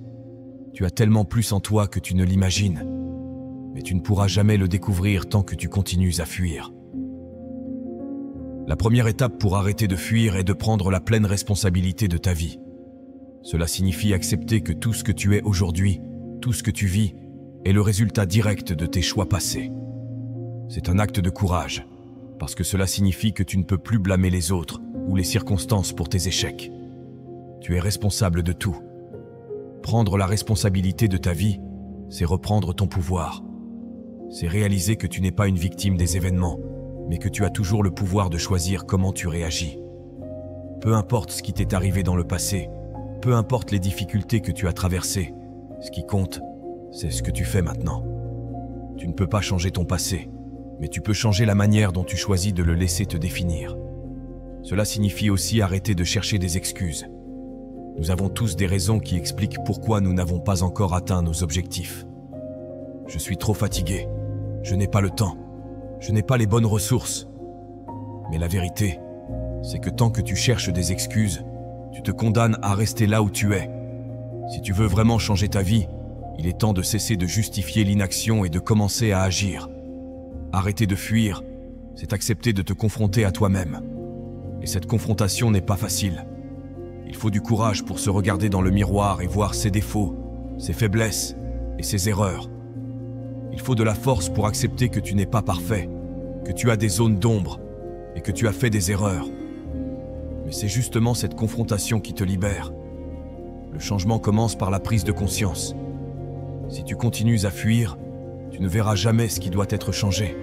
Tu as tellement plus en toi que tu ne l'imagines. Mais tu ne pourras jamais le découvrir tant que tu continues à fuir. La première étape pour arrêter de fuir est de prendre la pleine responsabilité de ta vie. Cela signifie accepter que tout ce que tu es aujourd'hui, tout ce que tu vis, est le résultat direct de tes choix passés. C'est un acte de courage, parce que cela signifie que tu ne peux plus blâmer les autres ou les circonstances pour tes échecs. Tu es responsable de tout. Prendre la responsabilité de ta vie, c'est reprendre ton pouvoir. C'est réaliser que tu n'es pas une victime des événements, mais que tu as toujours le pouvoir de choisir comment tu réagis. Peu importe ce qui t'est arrivé dans le passé, peu importe les difficultés que tu as traversées, ce qui compte, c'est ce que tu fais maintenant. Tu ne peux pas changer ton passé, mais tu peux changer la manière dont tu choisis de le laisser te définir. Cela signifie aussi arrêter de chercher des excuses. Nous avons tous des raisons qui expliquent pourquoi nous n'avons pas encore atteint nos objectifs. Je suis trop fatigué, je n'ai pas le temps, je n'ai pas les bonnes ressources. Mais la vérité, c'est que tant que tu cherches des excuses, tu te condamnes à rester là où tu es. Si tu veux vraiment changer ta vie, il est temps de cesser de justifier l'inaction et de commencer à agir. Arrêter de fuir, c'est accepter de te confronter à toi-même. Et cette confrontation n'est pas facile. Il faut du courage pour se regarder dans le miroir et voir ses défauts, ses faiblesses et ses erreurs. Il faut de la force pour accepter que tu n'es pas parfait, que tu as des zones d'ombre et que tu as fait des erreurs. Mais c'est justement cette confrontation qui te libère. Le changement commence par la prise de conscience. Si tu continues à fuir, tu ne verras jamais ce qui doit être changé.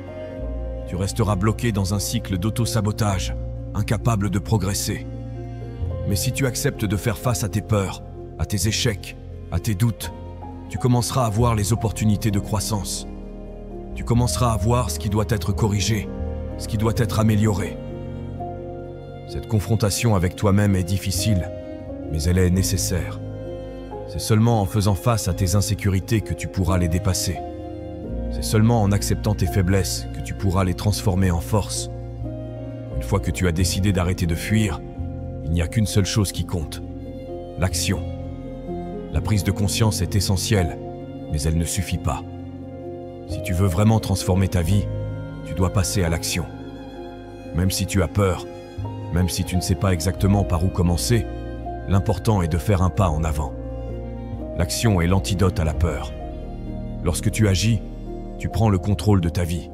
Tu resteras bloqué dans un cycle d'auto-sabotage, incapable de progresser. Mais si tu acceptes de faire face à tes peurs, à tes échecs, à tes doutes, tu commenceras à voir les opportunités de croissance. Tu commenceras à voir ce qui doit être corrigé, ce qui doit être amélioré. Cette confrontation avec toi-même est difficile, mais elle est nécessaire. C'est seulement en faisant face à tes insécurités que tu pourras les dépasser. C'est seulement en acceptant tes faiblesses que tu pourras les transformer en force. Une fois que tu as décidé d'arrêter de fuir, il n'y a qu'une seule chose qui compte, l'action. La prise de conscience est essentielle, mais elle ne suffit pas. Si tu veux vraiment transformer ta vie, tu dois passer à l'action. Même si tu as peur, même si tu ne sais pas exactement par où commencer, l'important est de faire un pas en avant. L'action est l'antidote à la peur. Lorsque tu agis, tu prends le contrôle de ta vie.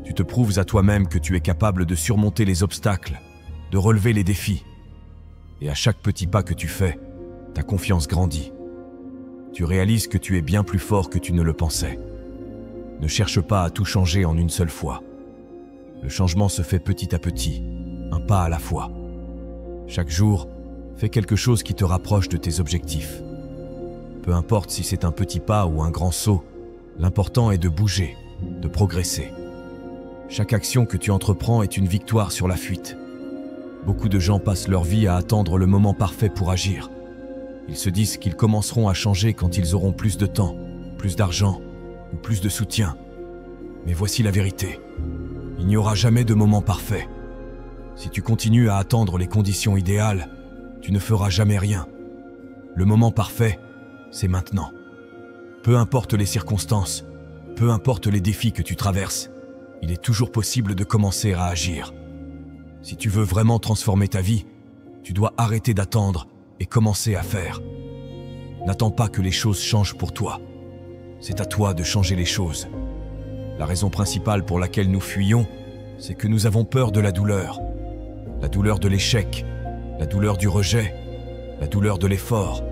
Tu te prouves à toi-même que tu es capable de surmonter les obstacles, de relever les défis. Et à chaque petit pas que tu fais, ta confiance grandit. Tu réalises que tu es bien plus fort que tu ne le pensais. Ne cherche pas à tout changer en une seule fois. Le changement se fait petit à petit, un pas à la fois. Chaque jour, fais quelque chose qui te rapproche de tes objectifs. Peu importe si c'est un petit pas ou un grand saut, l'important est de bouger, de progresser. Chaque action que tu entreprends est une victoire sur la fuite. Beaucoup de gens passent leur vie à attendre le moment parfait pour agir. Ils se disent qu'ils commenceront à changer quand ils auront plus de temps, plus d'argent ou plus de soutien. Mais voici la vérité. Il n'y aura jamais de moment parfait. Si tu continues à attendre les conditions idéales, tu ne feras jamais rien. Le moment parfait, c'est maintenant. Peu importe les circonstances, peu importe les défis que tu traverses, il est toujours possible de commencer à agir. Si tu veux vraiment transformer ta vie, tu dois arrêter d'attendre et commencer à faire. N'attends pas que les choses changent pour toi. C'est à toi de changer les choses. La raison principale pour laquelle nous fuyons, c'est que nous avons peur de la douleur. La douleur de l'échec, la douleur du rejet, la douleur de l'effort.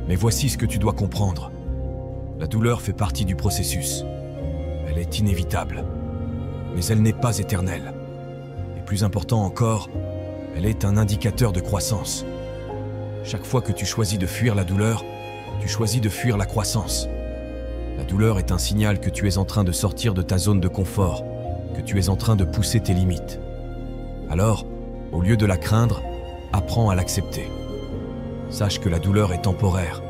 Mais voici ce que tu dois comprendre. La douleur fait partie du processus. Elle est inévitable. Mais elle n'est pas éternelle. Et plus important encore, elle est un indicateur de croissance. Chaque fois que tu choisis de fuir la douleur, tu choisis de fuir la croissance. La douleur est un signal que tu es en train de sortir de ta zone de confort, que tu es en train de pousser tes limites. Alors, au lieu de la craindre, apprends à l'accepter. Sache que la douleur est temporaire,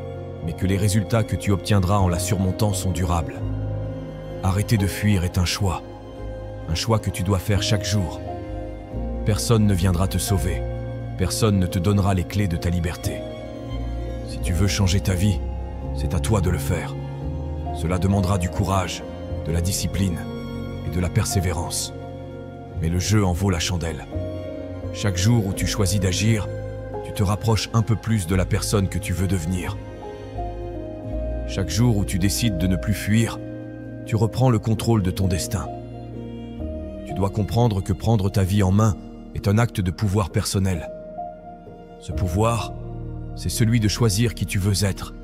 mais que les résultats que tu obtiendras en la surmontant sont durables. Arrêter de fuir est un choix que tu dois faire chaque jour. Personne ne viendra te sauver, personne ne te donnera les clés de ta liberté. Si tu veux changer ta vie, c'est à toi de le faire. Cela demandera du courage, de la discipline et de la persévérance. Mais le jeu en vaut la chandelle. Chaque jour où tu choisis d'agir, tu te rapproches un peu plus de la personne que tu veux devenir. Chaque jour où tu décides de ne plus fuir, tu reprends le contrôle de ton destin. Tu dois comprendre que prendre ta vie en main est un acte de pouvoir personnel. Ce pouvoir, c'est celui de choisir qui tu veux être,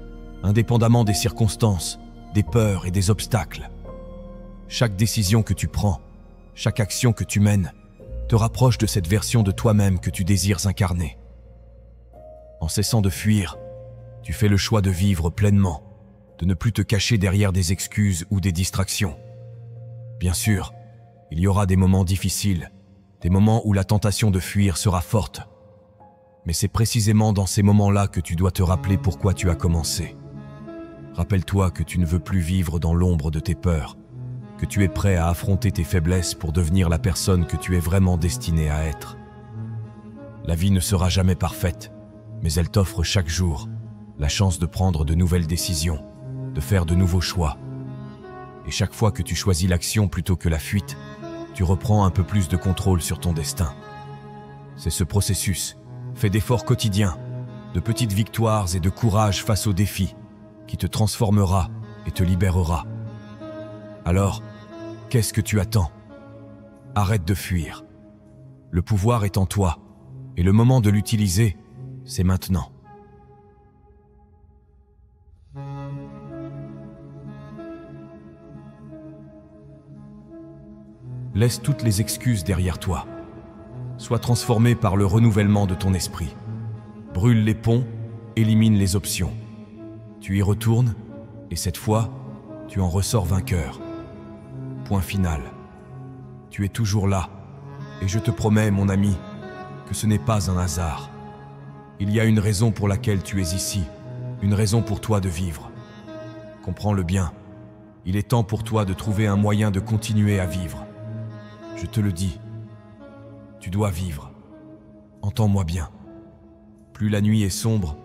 indépendamment des circonstances, des peurs et des obstacles. Chaque décision que tu prends, chaque action que tu mènes, te rapproche de cette version de toi-même que tu désires incarner. En cessant de fuir, tu fais le choix de vivre pleinement, de ne plus te cacher derrière des excuses ou des distractions. Bien sûr, il y aura des moments difficiles, des moments où la tentation de fuir sera forte. Mais c'est précisément dans ces moments-là que tu dois te rappeler pourquoi tu as commencé. Rappelle-toi que tu ne veux plus vivre dans l'ombre de tes peurs, que tu es prêt à affronter tes faiblesses pour devenir la personne que tu es vraiment destiné à être. La vie ne sera jamais parfaite, mais elle t'offre chaque jour la chance de prendre de nouvelles décisions, de faire de nouveaux choix. Et chaque fois que tu choisis l'action plutôt que la fuite, tu reprends un peu plus de contrôle sur ton destin. C'est ce processus, fait d'efforts quotidiens, de petites victoires et de courage face aux défis, qui te transformera et te libérera. Alors, qu'est-ce que tu attends? Arrête de fuir. Le pouvoir est en toi, et le moment de l'utiliser, c'est maintenant. Laisse toutes les excuses derrière toi. Sois transformé par le renouvellement de ton esprit. Brûle les ponts, élimine les options. Tu y retournes, et cette fois, tu en ressors vainqueur. Point final. Tu es toujours là, et je te promets, mon ami, que ce n'est pas un hasard. Il y a une raison pour laquelle tu es ici, une raison pour toi de vivre. Comprends-le bien, il est temps pour toi de trouver un moyen de continuer à vivre. Je te le dis, tu dois vivre. Entends-moi bien. Plus la nuit est sombre,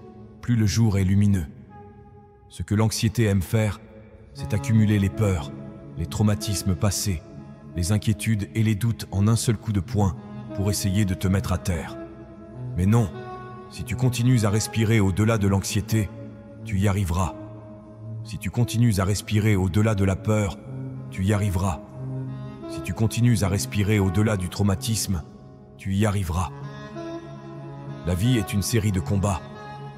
plus le jour est lumineux. Ce que l'anxiété aime faire, c'est accumuler les peurs, les traumatismes passés, les inquiétudes et les doutes en un seul coup de poing pour essayer de te mettre à terre. Mais non, si tu continues à respirer au-delà de l'anxiété, tu y arriveras. Si tu continues à respirer au-delà de la peur, tu y arriveras. Si tu continues à respirer au-delà du traumatisme, tu y arriveras. La vie est une série de combats,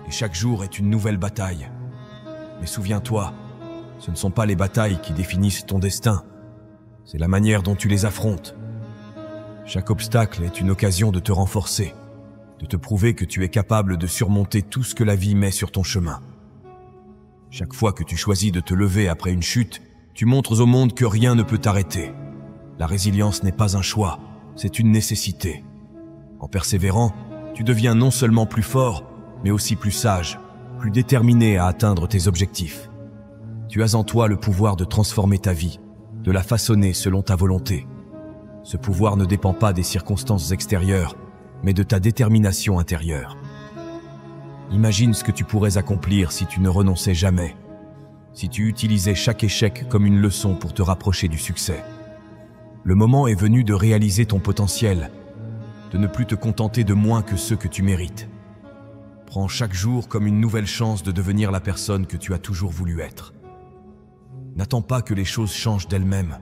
et chaque jour est une nouvelle bataille. Mais souviens-toi, ce ne sont pas les batailles qui définissent ton destin, c'est la manière dont tu les affrontes. Chaque obstacle est une occasion de te renforcer, de te prouver que tu es capable de surmonter tout ce que la vie met sur ton chemin. Chaque fois que tu choisis de te lever après une chute, tu montres au monde que rien ne peut t'arrêter. La résilience n'est pas un choix, c'est une nécessité. En persévérant, tu deviens non seulement plus fort, mais aussi plus sage, plus déterminé à atteindre tes objectifs. Tu as en toi le pouvoir de transformer ta vie, de la façonner selon ta volonté. Ce pouvoir ne dépend pas des circonstances extérieures, mais de ta détermination intérieure. Imagine ce que tu pourrais accomplir si tu ne renonçais jamais, si tu utilisais chaque échec comme une leçon pour te rapprocher du succès. Le moment est venu de réaliser ton potentiel, de ne plus te contenter de moins que ce que tu mérites. Prends chaque jour comme une nouvelle chance de devenir la personne que tu as toujours voulu être. N'attends pas que les choses changent d'elles-mêmes.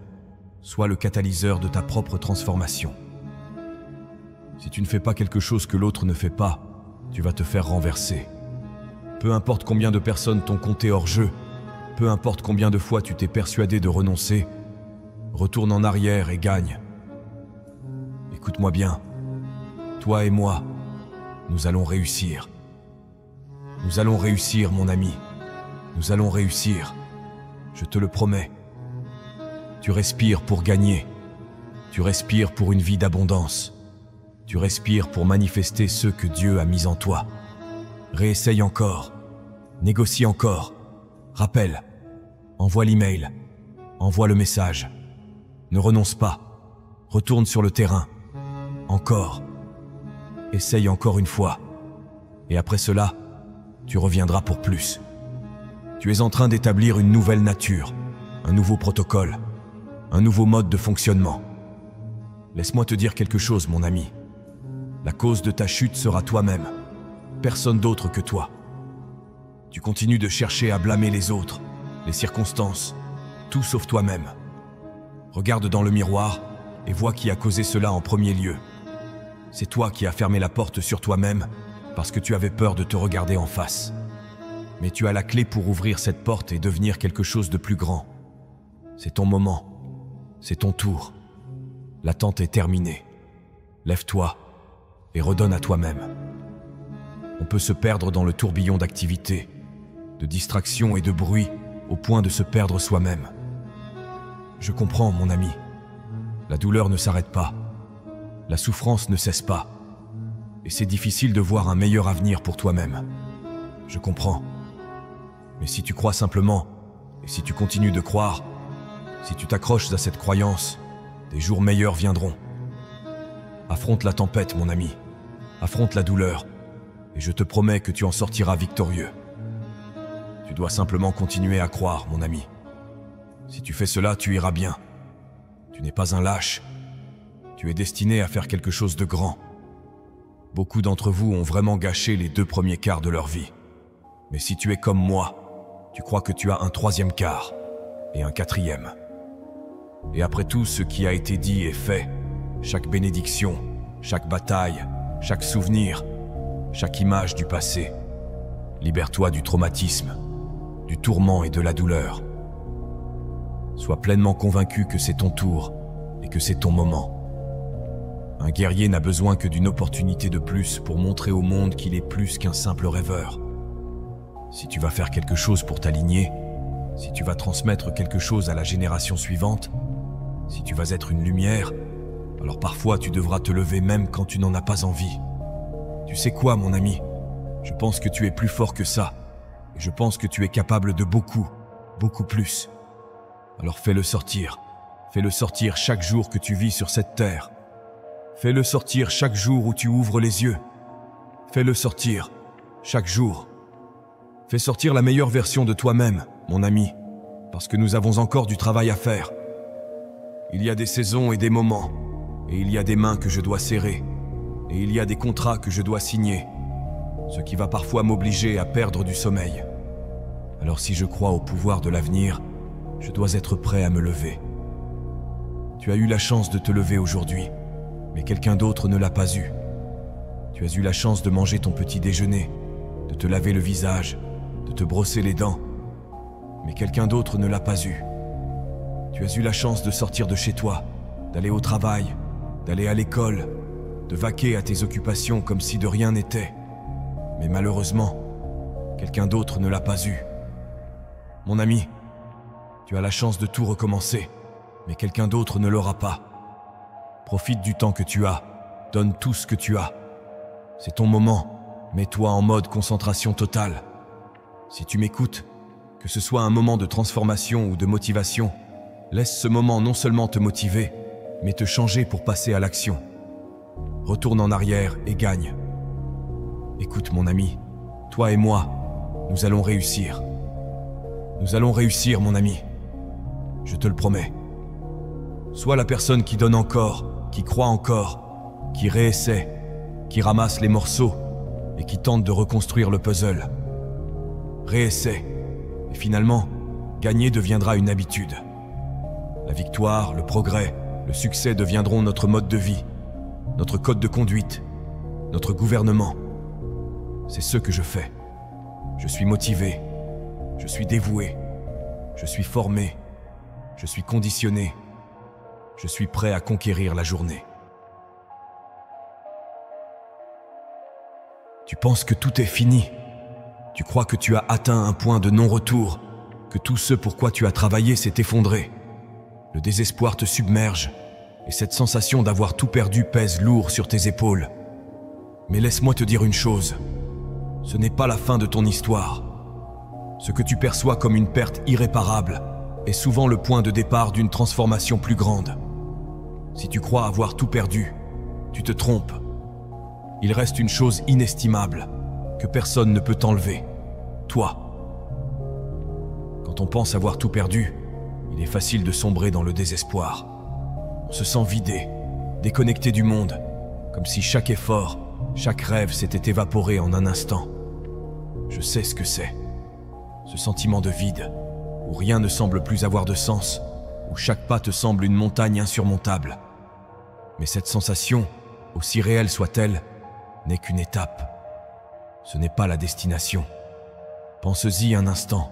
Sois le catalyseur de ta propre transformation. Si tu ne fais pas quelque chose que l'autre ne fait pas, tu vas te faire renverser. Peu importe combien de personnes t'ont compté hors jeu, peu importe combien de fois tu t'es persuadé de renoncer, retourne en arrière et gagne. Écoute-moi bien, toi et moi, nous allons réussir. Nous allons réussir, mon ami. Nous allons réussir. Je te le promets. Tu respires pour gagner. Tu respires pour une vie d'abondance. Tu respires pour manifester ce que Dieu a mis en toi. Réessaye encore. Négocie encore. Rappelle. Envoie l'email. Envoie le message. Ne renonce pas. Retourne sur le terrain. Encore. Essaye encore une fois. Et après cela, tu reviendras pour plus. Tu es en train d'établir une nouvelle nature, un nouveau protocole, un nouveau mode de fonctionnement. Laisse-moi te dire quelque chose, mon ami. La cause de ta chute sera toi-même, personne d'autre que toi. Tu continues de chercher à blâmer les autres, les circonstances, tout sauf toi-même. Regarde dans le miroir et vois qui a causé cela en premier lieu. C'est toi qui as fermé la porte sur toi-même parce que tu avais peur de te regarder en face. Mais tu as la clé pour ouvrir cette porte et devenir quelque chose de plus grand. C'est ton moment. C'est ton tour. L'attente est terminée. Lève-toi et redonne à toi-même. On peut se perdre dans le tourbillon d'activités, de distractions et de bruit au point de se perdre soi-même. Je comprends, mon ami. La douleur ne s'arrête pas. La souffrance ne cesse pas. Et c'est difficile de voir un meilleur avenir pour toi-même. Je comprends. Mais si tu crois simplement, et si tu continues de croire, si tu t'accroches à cette croyance, des jours meilleurs viendront. Affronte la tempête, mon ami. Affronte la douleur, et je te promets que tu en sortiras victorieux. Tu dois simplement continuer à croire, mon ami. Si tu fais cela, tu iras bien. Tu n'es pas un lâche. Tu es destiné à faire quelque chose de grand. Beaucoup d'entre vous ont vraiment gâché les 2 premiers quarts de leur vie. Mais si tu es comme moi, tu crois que tu as un 3e quart et un 4e. Et après tout ce qui a été dit et fait, chaque bénédiction, chaque bataille, chaque souvenir, chaque image du passé, libère-toi du traumatisme, du tourment et de la douleur. Sois pleinement convaincu que c'est ton tour et que c'est ton moment. Un guerrier n'a besoin que d'une opportunité de plus pour montrer au monde qu'il est plus qu'un simple rêveur. Si tu vas faire quelque chose pour t'aligner, si tu vas transmettre quelque chose à la génération suivante, si tu vas être une lumière, alors parfois tu devras te lever même quand tu n'en as pas envie. Tu sais quoi, mon ami? Je pense que tu es plus fort que ça, et je pense que tu es capable de beaucoup, beaucoup plus. Alors fais-le sortir chaque jour que tu vis sur cette terre. Fais-le sortir chaque jour où tu ouvres les yeux. Fais-le sortir chaque jour. Fais sortir la meilleure version de toi-même, mon ami, parce que nous avons encore du travail à faire. Il y a des saisons et des moments, et il y a des mains que je dois serrer, et il y a des contrats que je dois signer, ce qui va parfois m'obliger à perdre du sommeil. Alors si je crois au pouvoir de l'avenir, je dois être prêt à me lever. Tu as eu la chance de te lever aujourd'hui, mais quelqu'un d'autre ne l'a pas eu. Tu as eu la chance de manger ton petit déjeuner, de te laver le visage, de te brosser les dents, mais quelqu'un d'autre ne l'a pas eu. Tu as eu la chance de sortir de chez toi, d'aller au travail, d'aller à l'école, de vaquer à tes occupations comme si de rien n'était. Mais malheureusement, quelqu'un d'autre ne l'a pas eu. Mon ami, tu as la chance de tout recommencer, mais quelqu'un d'autre ne l'aura pas. Profite du temps que tu as, Donne tout ce que tu as. C'est ton moment. Mets-toi en mode concentration totale. Si tu m'écoutes, que ce soit un moment de transformation ou de motivation, laisse ce moment non seulement te motiver, mais te changer pour passer à l'action. Retourne en arrière et gagne. Écoute mon ami, toi et moi, nous allons réussir. Nous allons réussir mon ami. Je te le promets. Sois la personne qui donne encore, qui croit encore, qui réessaie, qui ramasse les morceaux et qui tente de reconstruire le puzzle. Réessaie, et finalement, gagner deviendra une habitude. La victoire, le progrès, le succès deviendront notre mode de vie, notre code de conduite, notre gouvernement. C'est ce que je fais. Je suis motivé, je suis dévoué, je suis formé, je suis conditionné, je suis prêt à conquérir la journée. Tu penses que tout est fini. Tu crois que tu as atteint un point de non-retour, que tout ce pour quoi tu as travaillé s'est effondré. Le désespoir te submerge, et cette sensation d'avoir tout perdu pèse lourd sur tes épaules. Mais laisse-moi te dire une chose, ce n'est pas la fin de ton histoire. Ce que tu perçois comme une perte irréparable est souvent le point de départ d'une transformation plus grande. Si tu crois avoir tout perdu, tu te trompes. Il reste une chose inestimable que personne ne peut t'enlever, toi. Quand on pense avoir tout perdu, il est facile de sombrer dans le désespoir. On se sent vidé, déconnecté du monde, comme si chaque effort, chaque rêve s'était évaporé en un instant. Je sais ce que c'est. Ce sentiment de vide, où rien ne semble plus avoir de sens, où chaque pas te semble une montagne insurmontable. Mais cette sensation, aussi réelle soit-elle, n'est qu'une étape. Ce n'est pas la destination. Pense-y un instant.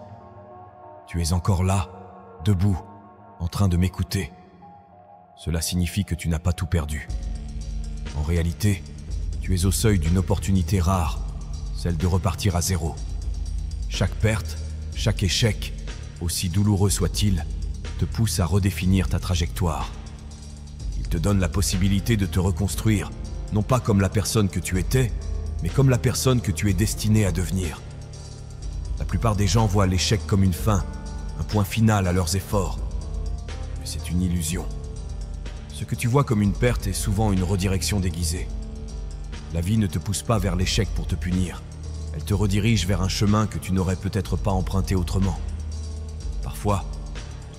Tu es encore là, debout, en train de m'écouter. Cela signifie que tu n'as pas tout perdu. En réalité, tu es au seuil d'une opportunité rare, celle de repartir à zéro. Chaque perte, chaque échec, aussi douloureux soit-il, te pousse à redéfinir ta trajectoire. Il te donne la possibilité de te reconstruire, non pas comme la personne que tu étais, mais comme la personne que tu es destiné à devenir. La plupart des gens voient l'échec comme une fin, un point final à leurs efforts. Mais c'est une illusion. Ce que tu vois comme une perte est souvent une redirection déguisée. La vie ne te pousse pas vers l'échec pour te punir. Elle te redirige vers un chemin que tu n'aurais peut-être pas emprunté autrement. Parfois,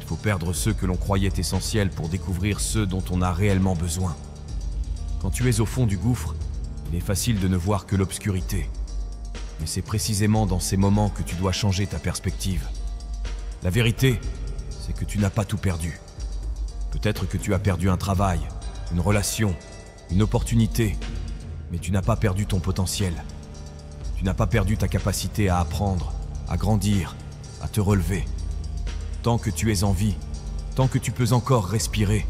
il faut perdre ceux que l'on croyait essentiels pour découvrir ceux dont on a réellement besoin. Quand tu es au fond du gouffre, il est facile de ne voir que l'obscurité. Mais c'est précisément dans ces moments que tu dois changer ta perspective. La vérité, c'est que tu n'as pas tout perdu. Peut-être que tu as perdu un travail, une relation, une opportunité, mais tu n'as pas perdu ton potentiel. Tu n'as pas perdu ta capacité à apprendre, à grandir, à te relever. Tant que tu es en vie, tant que tu peux encore respirer,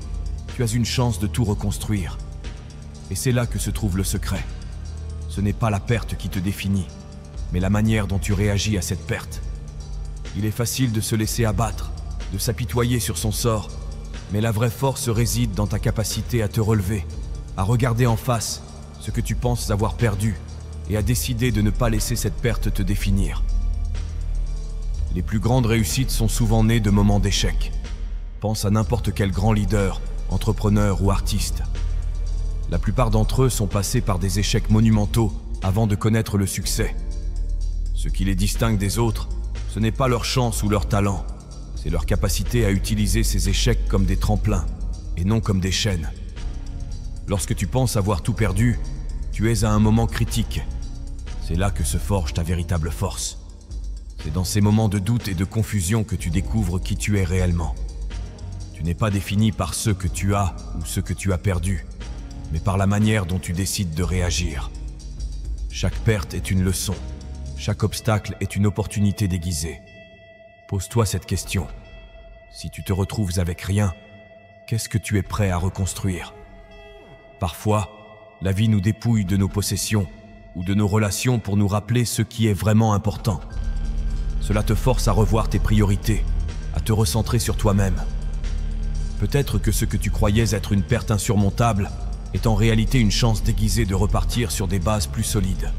tu as une chance de tout reconstruire. Et c'est là que se trouve le secret. Ce n'est pas la perte qui te définit, mais la manière dont tu réagis à cette perte. Il est facile de se laisser abattre, de s'apitoyer sur son sort, mais la vraie force réside dans ta capacité à te relever, à regarder en face ce que tu penses avoir perdu et à décider de ne pas laisser cette perte te définir. Les plus grandes réussites sont souvent nées de moments d'échec. Pense à n'importe quel grand leader, entrepreneur ou artiste. La plupart d'entre eux sont passés par des échecs monumentaux avant de connaître le succès. Ce qui les distingue des autres, ce n'est pas leur chance ou leur talent, c'est leur capacité à utiliser ces échecs comme des tremplins et non comme des chaînes. Lorsque tu penses avoir tout perdu, tu es à un moment critique. C'est là que se forge ta véritable force. C'est dans ces moments de doute et de confusion que tu découvres qui tu es réellement. Tu n'es pas défini par ce que tu as ou ce que tu as perdu, mais par la manière dont tu décides de réagir. Chaque perte est une leçon. Chaque obstacle est une opportunité déguisée. Pose-toi cette question. Si tu te retrouves avec rien, qu'est-ce que tu es prêt à reconstruire? Parfois, la vie nous dépouille de nos possessions ou de nos relations pour nous rappeler ce qui est vraiment important. Cela te force à revoir tes priorités, à te recentrer sur toi-même. Peut-être que ce que tu croyais être une perte insurmontable est en réalité une chance déguisée de repartir sur des bases plus solides.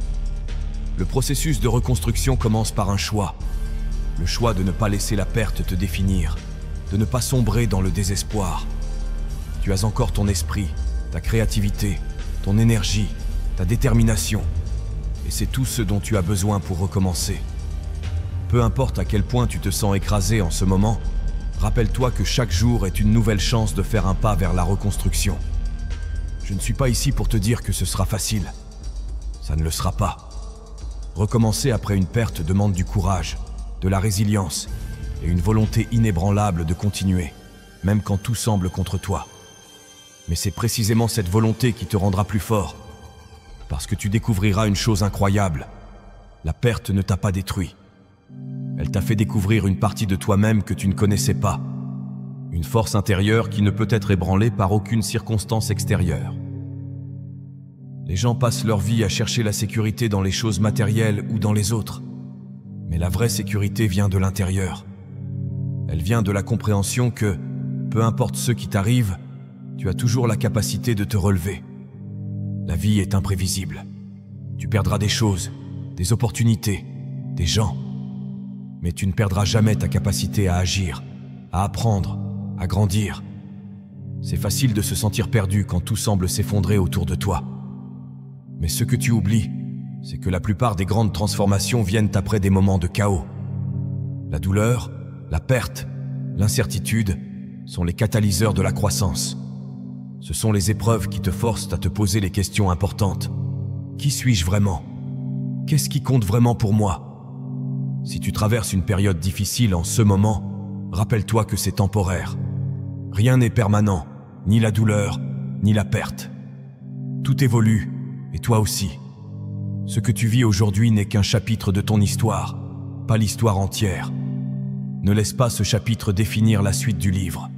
Le processus de reconstruction commence par un choix. Le choix de ne pas laisser la perte te définir, de ne pas sombrer dans le désespoir. Tu as encore ton esprit, ta créativité, ton énergie, ta détermination. Et c'est tout ce dont tu as besoin pour recommencer. Peu importe à quel point tu te sens écrasé en ce moment, rappelle-toi que chaque jour est une nouvelle chance de faire un pas vers la reconstruction. Je ne suis pas ici pour te dire que ce sera facile. Ça ne le sera pas. Recommencer après une perte demande du courage, de la résilience et une volonté inébranlable de continuer, même quand tout semble contre toi. Mais c'est précisément cette volonté qui te rendra plus fort, parce que tu découvriras une chose incroyable. La perte ne t'a pas détruit. Elle t'a fait découvrir une partie de toi-même que tu ne connaissais pas. Une force intérieure qui ne peut être ébranlée par aucune circonstance extérieure. Les gens passent leur vie à chercher la sécurité dans les choses matérielles ou dans les autres. Mais la vraie sécurité vient de l'intérieur. Elle vient de la compréhension que, peu importe ce qui t'arrive, tu as toujours la capacité de te relever. La vie est imprévisible. Tu perdras des choses, des opportunités, des gens. Mais tu ne perdras jamais ta capacité à agir, à apprendre, à grandir. C'est facile de se sentir perdu quand tout semble s'effondrer autour de toi. Mais ce que tu oublies, c'est que la plupart des grandes transformations viennent après des moments de chaos. La douleur, la perte, l'incertitude sont les catalyseurs de la croissance. Ce sont les épreuves qui te forcent à te poser les questions importantes. Qui suis-je vraiment? Qu'est-ce qui compte vraiment pour moi? Si tu traverses une période difficile en ce moment, rappelle-toi que c'est temporaire. Rien n'est permanent, ni la douleur, ni la perte. Tout évolue, et toi aussi. Ce que tu vis aujourd'hui n'est qu'un chapitre de ton histoire, pas l'histoire entière. Ne laisse pas ce chapitre définir la suite du livre.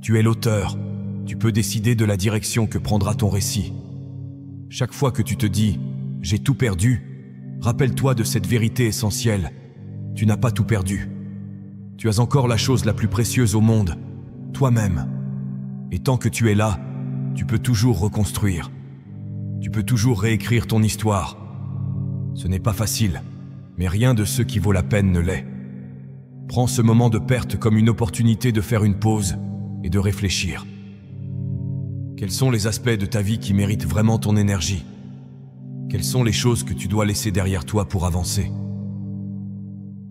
Tu es l'auteur, tu peux décider de la direction que prendra ton récit. Chaque fois que tu te dis « j'ai tout perdu », rappelle-toi de cette vérité essentielle. Tu n'as pas tout perdu. Tu as encore la chose la plus précieuse au monde, toi-même. Et tant que tu es là, tu peux toujours reconstruire. Tu peux toujours réécrire ton histoire. Ce n'est pas facile, mais rien de ce qui vaut la peine ne l'est. Prends ce moment de perte comme une opportunité de faire une pause et de réfléchir. Quels sont les aspects de ta vie qui méritent vraiment ton énergie? Quelles sont les choses que tu dois laisser derrière toi pour avancer?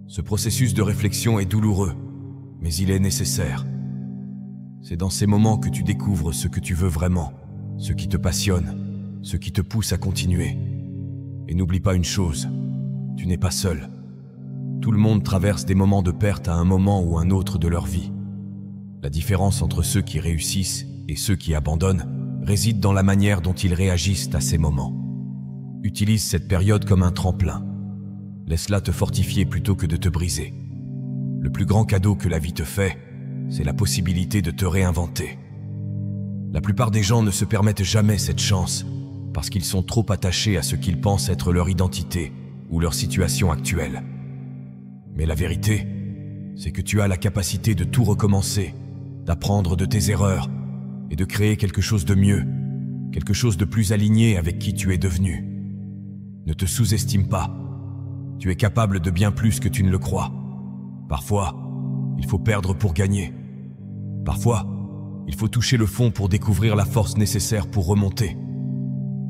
Ce processus de réflexion est douloureux, mais il est nécessaire. C'est dans ces moments que tu découvres ce que tu veux vraiment, ce qui te passionne, ce qui te pousse à continuer. Et n'oublie pas une chose, tu n'es pas seul. Tout le monde traverse des moments de perte à un moment ou un autre de leur vie. La différence entre ceux qui réussissent et ceux qui abandonnent réside dans la manière dont ils réagissent à ces moments. Utilise cette période comme un tremplin. Laisse-la te fortifier plutôt que de te briser. Le plus grand cadeau que la vie te fait, c'est la possibilité de te réinventer. La plupart des gens ne se permettent jamais cette chance parce qu'ils sont trop attachés à ce qu'ils pensent être leur identité ou leur situation actuelle. Mais la vérité, c'est que tu as la capacité de tout recommencer, d'apprendre de tes erreurs et de créer quelque chose de mieux, quelque chose de plus aligné avec qui tu es devenu. Ne te sous-estime pas. Tu es capable de bien plus que tu ne le crois. Parfois, il faut perdre pour gagner. Parfois, il faut toucher le fond pour découvrir la force nécessaire pour remonter.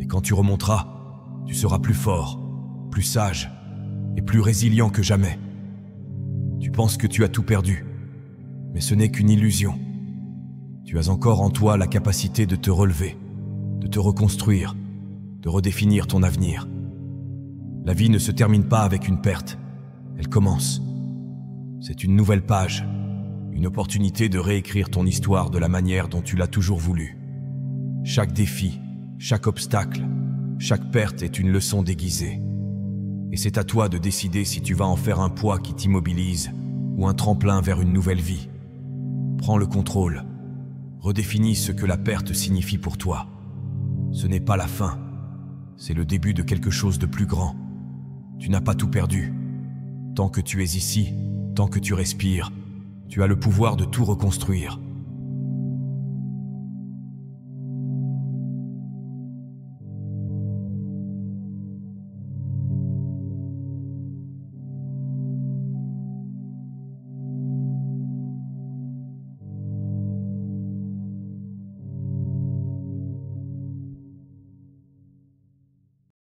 Et quand tu remonteras, tu seras plus fort, plus sage et plus résilient que jamais. Tu penses que tu as tout perdu, mais ce n'est qu'une illusion. Tu as encore en toi la capacité de te relever, de te reconstruire, de redéfinir ton avenir. La vie ne se termine pas avec une perte, elle commence. C'est une nouvelle page, une opportunité de réécrire ton histoire de la manière dont tu l'as toujours voulu. Chaque défi, chaque obstacle, chaque perte est une leçon déguisée. Et c'est à toi de décider si tu vas en faire un poids qui t'immobilise ou un tremplin vers une nouvelle vie. Prends le contrôle. Redéfinis ce que la perte signifie pour toi. Ce n'est pas la fin, c'est le début de quelque chose de plus grand. Tu n'as pas tout perdu. Tant que tu es ici, tant que tu respires, tu as le pouvoir de tout reconstruire.